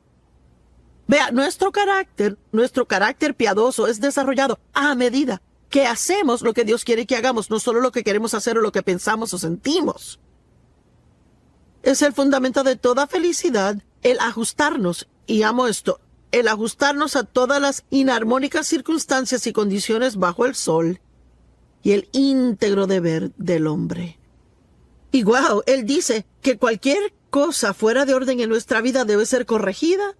Vea, nuestro carácter piadoso es desarrollado a medida que hacemos lo que Dios quiere que hagamos, no solo lo que queremos hacer o lo que pensamos o sentimos. Es el fundamento de toda felicidad, el ajustarnos, y amo esto, el ajustarnos a todas las inarmónicas circunstancias y condiciones bajo el sol, y el íntegro deber del hombre. Y wow, él dice que cualquier cosa fuera de orden en nuestra vida debe ser corregida,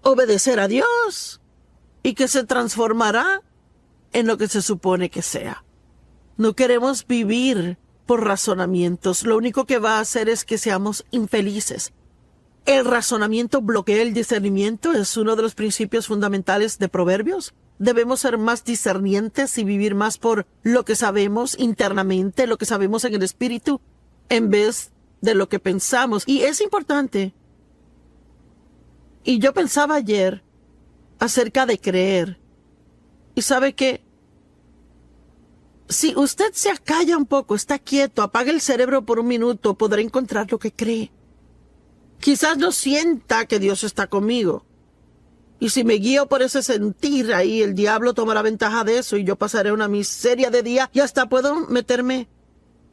obedecer a Dios, y que se transformará en lo que se supone que sea. No queremos vivir por razonamientos. Lo único que va a hacer es que seamos infelices. El razonamiento bloquea el discernimiento. Es uno de los principios fundamentales de Proverbios. Debemos ser más discernientes y vivir más por lo que sabemos internamente, lo que sabemos en el espíritu, en vez de lo que pensamos. Y es importante. Y yo pensaba ayer acerca de creer. Y sabe que si usted se acalla un poco, está quieto, apaga el cerebro por un minuto, podrá encontrar lo que cree. Quizás no sienta que Dios está conmigo. Y si me guío por ese sentir, ahí el diablo tomará ventaja de eso y yo pasaré una miseria de día y hasta puedo meterme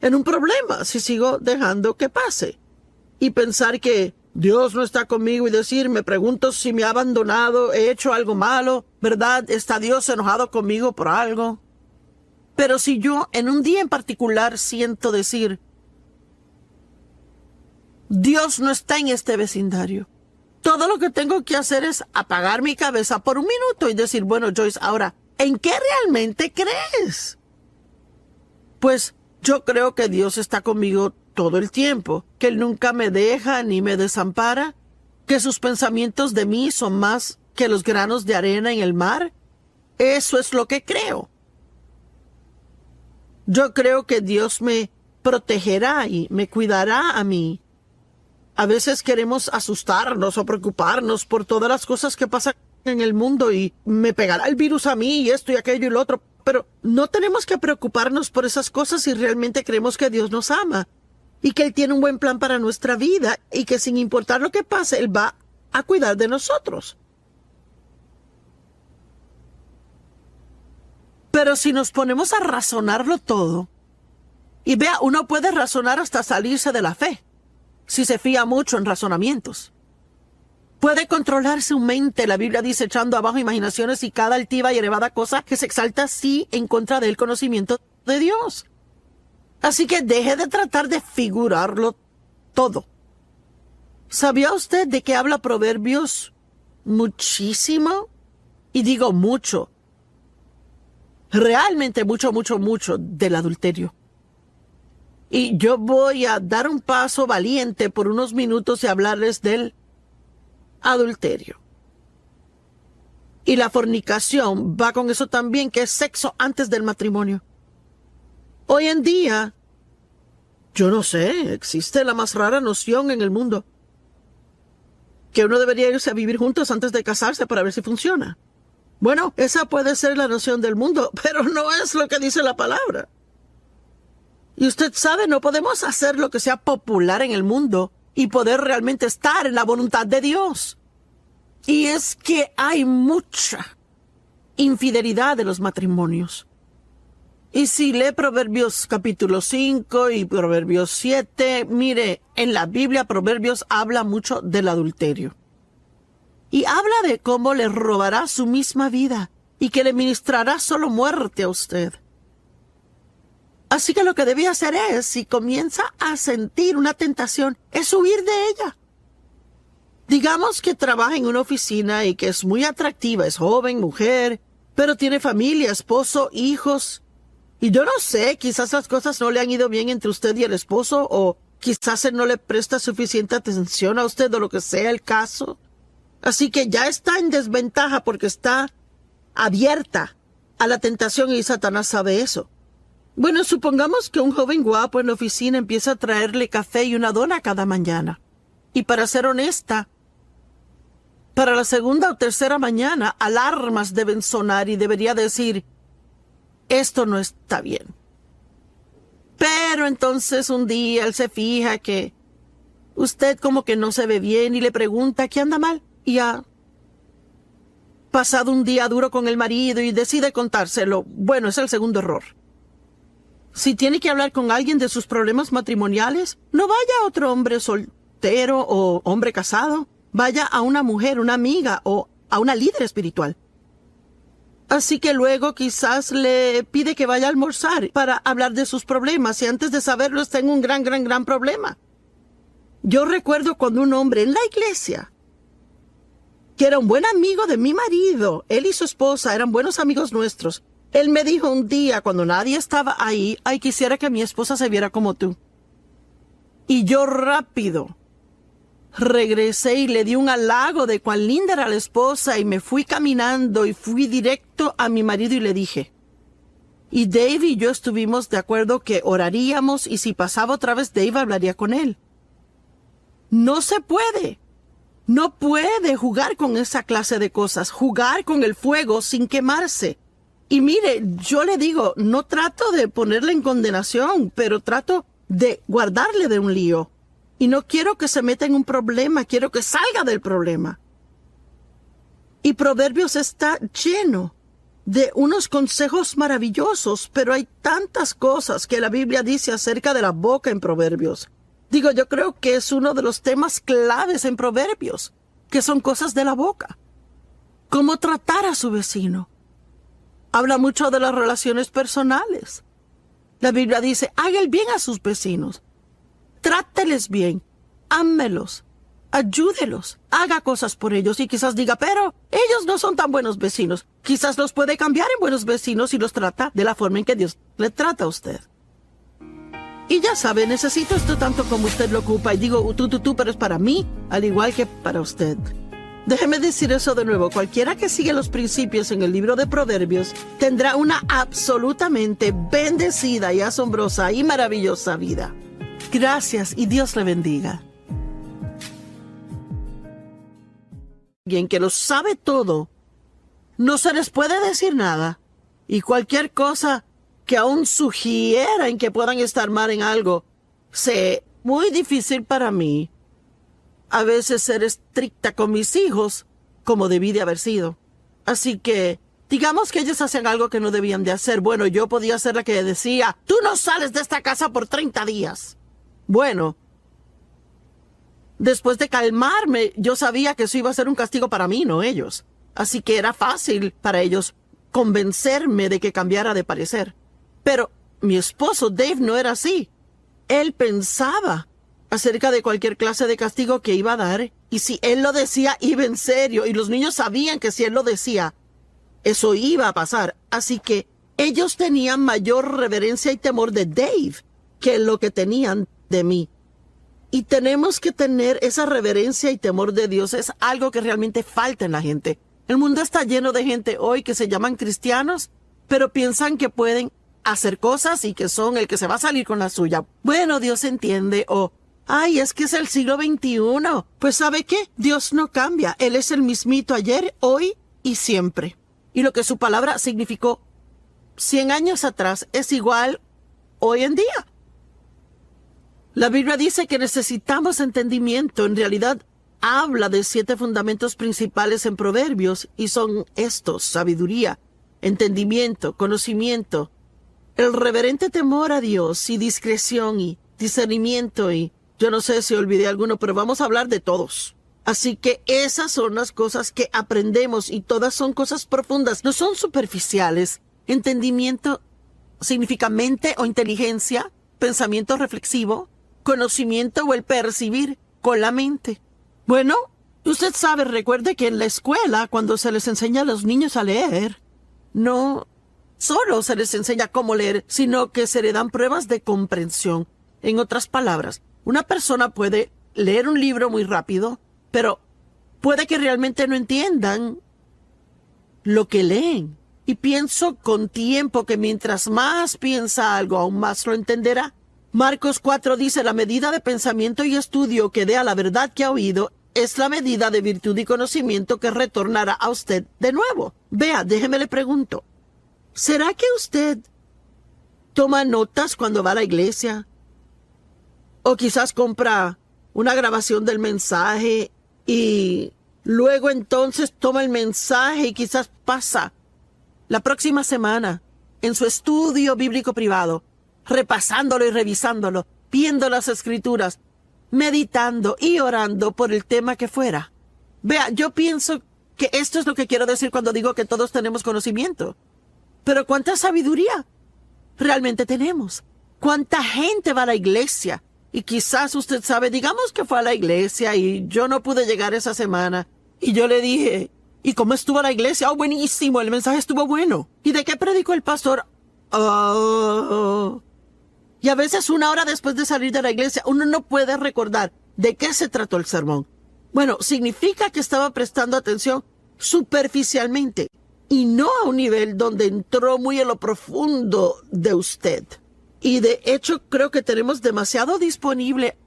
en un problema si sigo dejando que pase. Y pensar que Dios no está conmigo y decir, me pregunto si me ha abandonado, he hecho algo malo, ¿verdad? ¿Está Dios enojado conmigo por algo? Pero si yo en un día en particular siento decir, Dios no está en este vecindario, todo lo que tengo que hacer es apagar mi cabeza por un minuto y decir, bueno, Joyce, ahora, ¿en qué realmente crees? Pues yo creo que Dios está conmigo todo el tiempo, que Él nunca me deja ni me desampara, que sus pensamientos de mí son más que los granos de arena en el mar. Eso es lo que creo. Yo creo que Dios me protegerá y me cuidará a mí. A veces queremos asustarnos o preocuparnos por todas las cosas que pasan en el mundo y me pegará el virus a mí y esto y aquello y lo otro. Pero no tenemos que preocuparnos por esas cosas si realmente creemos que Dios nos ama y que Él tiene un buen plan para nuestra vida y que sin importar lo que pase, Él va a cuidar de nosotros. Pero si nos ponemos a razonarlo todo, y vea, uno puede razonar hasta salirse de la fe, si se fía mucho en razonamientos. Puede controlar su mente, la Biblia dice, echando abajo imaginaciones y cada altiva y elevada cosa que se exalta así en contra del conocimiento de Dios. Así que deje de tratar de figurarlo todo. ¿Sabía usted de qué habla Proverbios muchísimo? Y digo mucho. Realmente mucho del adulterio. Y yo voy a dar un paso valiente por unos minutos y hablarles del adulterio. Y la fornicación va con eso también, que es sexo antes del matrimonio. Hoy en día, yo no sé, existe la más rara noción en el mundo. que uno debería irse a vivir juntos antes de casarse para ver si funciona. Bueno, esa puede ser la noción del mundo, pero no es lo que dice la palabra. Y usted sabe, no podemos hacer lo que sea popular en el mundo y poder realmente estar en la voluntad de Dios. Y es que hay mucha infidelidad de los matrimonios. Y si lee Proverbios capítulo 5 y Proverbios 7, mire, en la Biblia Proverbios habla mucho del adulterio. Y habla de cómo le robará su misma vida y que le ministrará solo muerte a usted. Así que lo que debe hacer es, si comienza a sentir una tentación, es huir de ella. Digamos que trabaja en una oficina y que es muy atractiva, es joven, mujer, pero tiene familia, esposo, hijos. Y yo no sé, quizás las cosas no le han ido bien entre usted y el esposo, o quizás él no le presta suficiente atención a usted, o lo que sea el caso. Así que ya está en desventaja porque está abierta a la tentación y Satanás sabe eso. Bueno, supongamos que un joven guapo en la oficina empieza a traerle café y una dona cada mañana. Y para ser honesta, para la segunda o tercera mañana, alarmas deben sonar y debería decir, esto no está bien. Pero entonces un día él se fija que usted como que no se ve bien y le pregunta qué anda mal. Y ha pasado un día duro con el marido y decide contárselo. Bueno, es el segundo error. Si tiene que hablar con alguien de sus problemas matrimoniales, no vaya a otro hombre soltero o hombre casado. Vaya a una mujer, una amiga o a una líder espiritual. Así que luego quizás le pide que vaya a almorzar para hablar de sus problemas y antes de saberlo está en un gran problema. Yo recuerdo cuando un hombre en la iglesia, que era un buen amigo de mi marido, él y su esposa eran buenos amigos nuestros, él me dijo un día cuando nadie estaba ahí, ay, quisiera que mi esposa se viera como tú. Y yo rápido regresé y le di un halago de cuán linda era la esposa y me fui caminando y fui directo a mi marido y le dije. Y Dave y yo estuvimos de acuerdo que oraríamos y si pasaba otra vez Dave hablaría con él. No se puede. No puede jugar con esa clase de cosas, jugar con el fuego sin quemarse. Y mire, yo le digo, no trato de ponerle en condenación, pero trato de guardarle de un lío. Y no quiero que se meta en un problema, quiero que salga del problema. Y Proverbios está lleno de unos consejos maravillosos, pero hay tantas cosas que la Biblia dice acerca de la boca en Proverbios. Digo, yo creo que es uno de los temas claves en Proverbios, que son cosas de la boca. Cómo tratar a su vecino. Habla mucho de las relaciones personales. La Biblia dice, haga el bien a sus vecinos. Tráteles bien, ámelos, ayúdelos, haga cosas por ellos y quizás diga, pero ellos no son tan buenos vecinos. Quizás los puede cambiar en buenos vecinos y los trata de la forma en que Dios le trata a usted. Y ya sabe, necesito esto tanto como usted lo ocupa. Y digo, tú, pero es para mí, al igual que para usted. Déjeme decir eso de nuevo. Cualquiera que sigue los principios en el libro de Proverbios tendrá una absolutamente bendecida y asombrosa y maravillosa vida. Gracias y Dios le bendiga. Alguien que lo sabe todo, no se les puede decir nada. Y cualquier cosa que aún sugieran que puedan estar mal en algo, es muy difícil para mí a veces ser estricta con mis hijos como debí de haber sido. Así que, digamos que ellos hacen algo que no debían de hacer. Bueno, yo podía ser la que decía, tú no sales de esta casa por 30 días. Bueno, después de calmarme, yo sabía que eso iba a ser un castigo para mí, no ellos. Así que era fácil para ellos convencerme de que cambiara de parecer. Pero mi esposo Dave no era así. Él pensaba acerca de cualquier clase de castigo que iba a dar, y si él lo decía, iba en serio, y los niños sabían que si él lo decía, eso iba a pasar. Así que ellos tenían mayor reverencia y temor de Dave que lo que tenían de mí. Y tenemos que tener esa reverencia y temor de Dios. Es algo que realmente falta en la gente. El mundo está lleno de gente hoy que se llaman cristianos, pero piensan que pueden hacer cosas y que son el que se va a salir con la suya. Bueno, Dios entiende, o Ay, es que es el siglo XXI. Pues ¿sabe qué? Dios no cambia. Él es el mismito ayer, hoy y siempre. Y lo que su palabra significó 100 años atrás es igual hoy en día. La Biblia dice que necesitamos entendimiento. En realidad, habla de 7 fundamentos principales en Proverbios y son estos: sabiduría, entendimiento, conocimiento, el reverente temor a Dios y discreción y discernimiento y yo no sé si olvidé alguno, pero vamos a hablar de todos. Así que esas son las cosas que aprendemos y todas son cosas profundas, no son superficiales. Entendimiento significa mente o inteligencia, pensamiento reflexivo, conocimiento o el percibir con la mente. Bueno, usted sabe, recuerde que en la escuela, cuando se les enseña a los niños a leer, no solo se les enseña cómo leer, sino que se le dan pruebas de comprensión. En otras palabras, una persona puede leer un libro muy rápido, pero puede que realmente no entiendan lo que leen. Y pienso con tiempo que mientras más piensa algo, aún más lo entenderá. Marcos 4 dice: la medida de pensamiento y estudio que dé a la verdad que ha oído es la medida de virtud y conocimiento que retornará a usted de nuevo. Vea, déjeme le pregunto, ¿será que usted toma notas cuando va a la iglesia? O quizás compra una grabación del mensaje y luego entonces toma el mensaje y quizás pasa la próxima semana en su estudio bíblico privado, repasándolo y revisándolo, viendo las escrituras, meditando y orando por el tema que fuera. Vea, yo pienso que esto es lo que quiero decir cuando digo que todos tenemos conocimiento. Pero ¿cuánta sabiduría realmente tenemos? ¿Cuánta gente va a la iglesia? Y quizás usted sabe, digamos que fue a la iglesia y yo no pude llegar esa semana. Y yo le dije, ¿y cómo estuvo la iglesia? Oh, buenísimo, el mensaje estuvo bueno. ¿Y de qué predicó el pastor? Oh. Y a veces 1 hora después de salir de la iglesia, uno no puede recordar de qué se trató el sermón. Bueno, significa que estaba prestando atención superficialmente y no a un nivel donde entró muy en lo profundo de usted. Y de hecho creo que tenemos demasiado disponible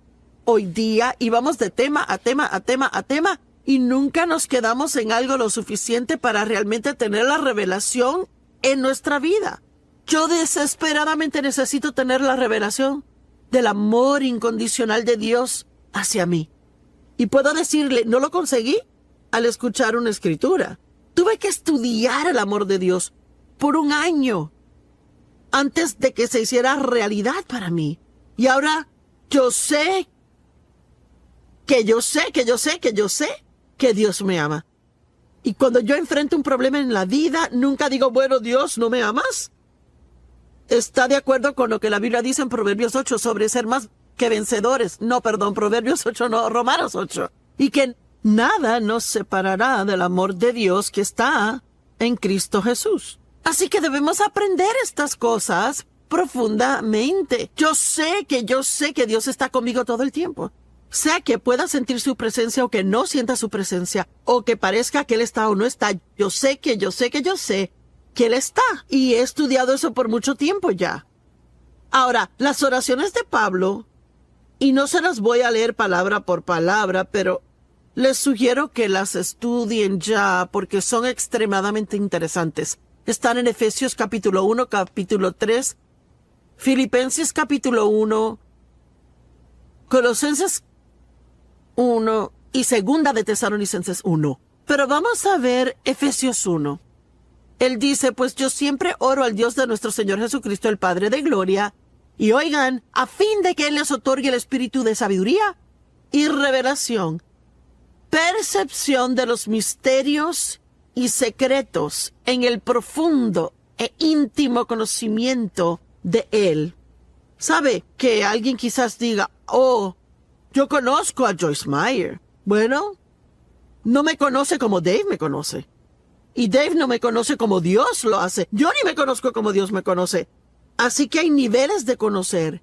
hoy día y vamos de tema a tema a tema a tema y nunca nos quedamos en algo lo suficiente para realmente tener la revelación en nuestra vida. Yo desesperadamente necesito tener la revelación del amor incondicional de Dios hacia mí. Y puedo decirle, no lo conseguí al escuchar una escritura. Tuve que estudiar el amor de Dios por 1 año antes de que se hiciera realidad para mí. Y ahora yo sé que Dios me ama. Y cuando yo enfrento un problema en la vida, nunca digo, bueno, Dios, ¿no me amas? Está de acuerdo con lo que la Biblia dice en Proverbios 8 sobre ser más que vencedores. No, perdón, Proverbios 8 no, Romanos 8. Y que nada nos separará del amor de Dios que está en Cristo Jesús. Así que debemos aprender estas cosas profundamente. Yo sé que Dios está conmigo todo el tiempo. Sea que pueda sentir su presencia o que no sienta su presencia, o que parezca que Él está o no está, yo sé que Él está. Y he estudiado eso por mucho tiempo ya. Ahora, las oraciones de Pablo, y no se las voy a leer palabra por palabra, pero les sugiero que las estudien ya porque son extremadamente interesantes. Están en Efesios capítulo 1, capítulo 3, Filipenses capítulo 1, Colosenses 1 y segunda de Tesalonicenses 1. Pero vamos a ver Efesios 1. Él dice, pues yo siempre oro al Dios de nuestro Señor Jesucristo, el Padre de Gloria, y oigan, a fin de que Él les otorgue el espíritu de sabiduría y revelación, percepción de los misterios y secretos en el profundo e íntimo conocimiento de Él. ¿Sabe que alguien quizás diga, oh, yo conozco a Joyce Meyer? Bueno, no me conoce como Dave me conoce. Y Dave no me conoce como Dios lo hace. Yo ni me conozco como Dios me conoce. Así que hay niveles de conocer,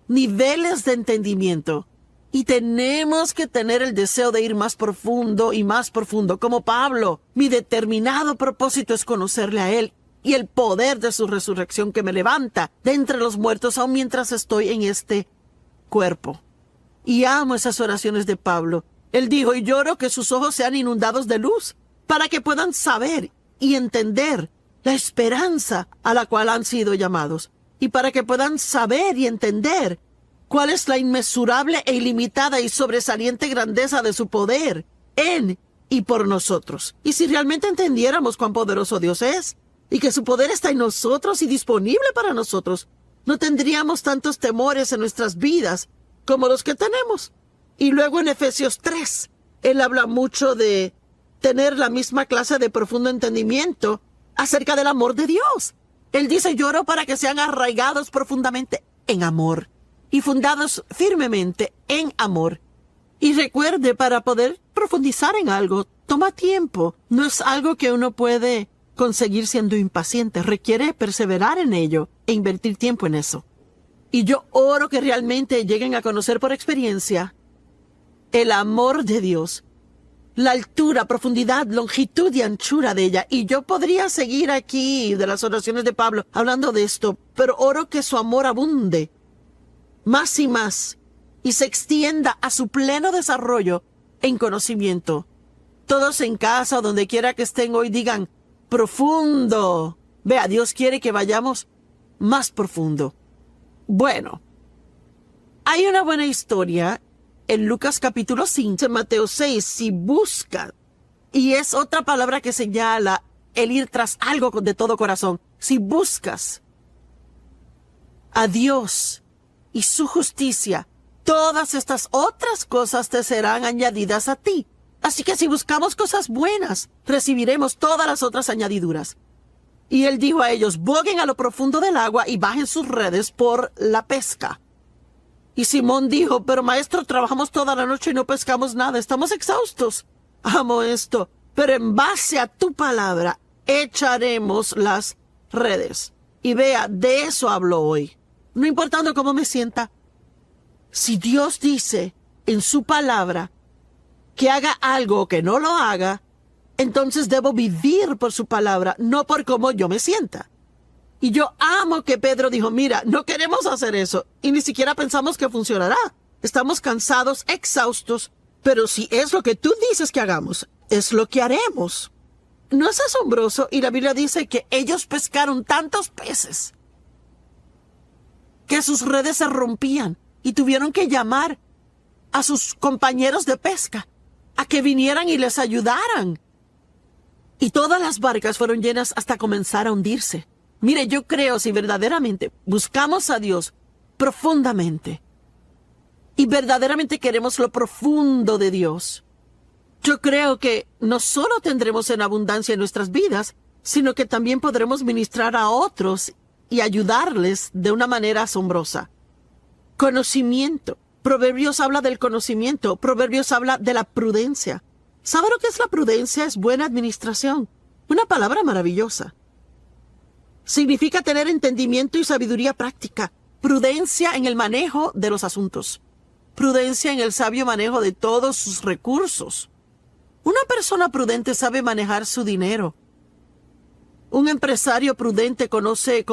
niveles de entendimiento. Y tenemos que tener el deseo de ir más profundo y más profundo. Como Pablo, mi determinado propósito es conocerle a Él y el poder de su resurrección que me levanta de entre los muertos aun mientras estoy en este cuerpo. Y amo esas oraciones de Pablo. Él dijo, y lloro que sus ojos sean inundados de luz, para que puedan saber y entender la esperanza a la cual han sido llamados, y para que puedan saber y entender cuál es la inmesurable e ilimitada y sobresaliente grandeza de su poder en y por nosotros. Y si realmente entendiéramos cuán poderoso Dios es, y que su poder está en nosotros y disponible para nosotros, no tendríamos tantos temores en nuestras vidas como los que tenemos. Y luego en Efesios 3, él habla mucho de tener la misma clase de profundo entendimiento acerca del amor de Dios. Él dice, lloro para que sean arraigados profundamente en amor y fundados firmemente en amor. Y recuerde, para poder profundizar en algo, toma tiempo. No es algo que uno puede conseguir siendo impaciente. Requiere perseverar en ello e invertir tiempo en eso. Y yo oro que realmente lleguen a conocer por experiencia el amor de Dios, la altura, profundidad, longitud y anchura de ella. Y yo podría seguir aquí de las oraciones de Pablo hablando de esto, pero oro que su amor abunde más y más y se extienda a su pleno desarrollo en conocimiento. Todos en casa o donde quiera que estén hoy digan, profundo. Vea, Dios quiere que vayamos más profundo. Bueno, hay una buena historia en Lucas capítulo 5, en Mateo 6, si buscan, y es otra palabra que señala el ir tras algo de todo corazón. Si buscas a Dios y su justicia, todas estas otras cosas te serán añadidas a ti. Así que si buscamos cosas buenas, recibiremos todas las otras añadiduras. Y él dijo a ellos, boguen a lo profundo del agua y bajen sus redes por la pesca. Y Simón dijo, pero maestro, trabajamos toda la noche y no pescamos nada, estamos exhaustos. Amo esto, pero en base a tu palabra echaremos las redes. Y vea, de eso hablo hoy. No importando cómo me sienta. Si Dios dice en su palabra que haga algo o que no lo haga, entonces debo vivir por su palabra, no por cómo yo me sienta. Y yo amo que Pedro dijo, mira, no queremos hacer eso y ni siquiera pensamos que funcionará. Estamos cansados, exhaustos, pero si es lo que tú dices que hagamos, es lo que haremos. ¿No es asombroso? Y la Biblia dice que ellos pescaron tantos peces que sus redes se rompían y tuvieron que llamar a sus compañeros de pesca a que vinieran y les ayudaran. Y todas las barcas fueron llenas hasta comenzar a hundirse. Mire, yo creo, si verdaderamente buscamos a Dios profundamente y verdaderamente queremos lo profundo de Dios, yo creo que no solo tendremos en abundancia en nuestras vidas, sino que también podremos ministrar a otros y ayudarles de una manera asombrosa. Conocimiento. Proverbios habla del conocimiento. Proverbios habla de la prudencia. ¿Sabe lo que es la prudencia? Es buena administración. Una palabra maravillosa. Significa tener entendimiento y sabiduría práctica. Prudencia en el manejo de los asuntos. Prudencia en el sabio manejo de todos sus recursos. Una persona prudente sabe manejar su dinero. Un empresario prudente conoce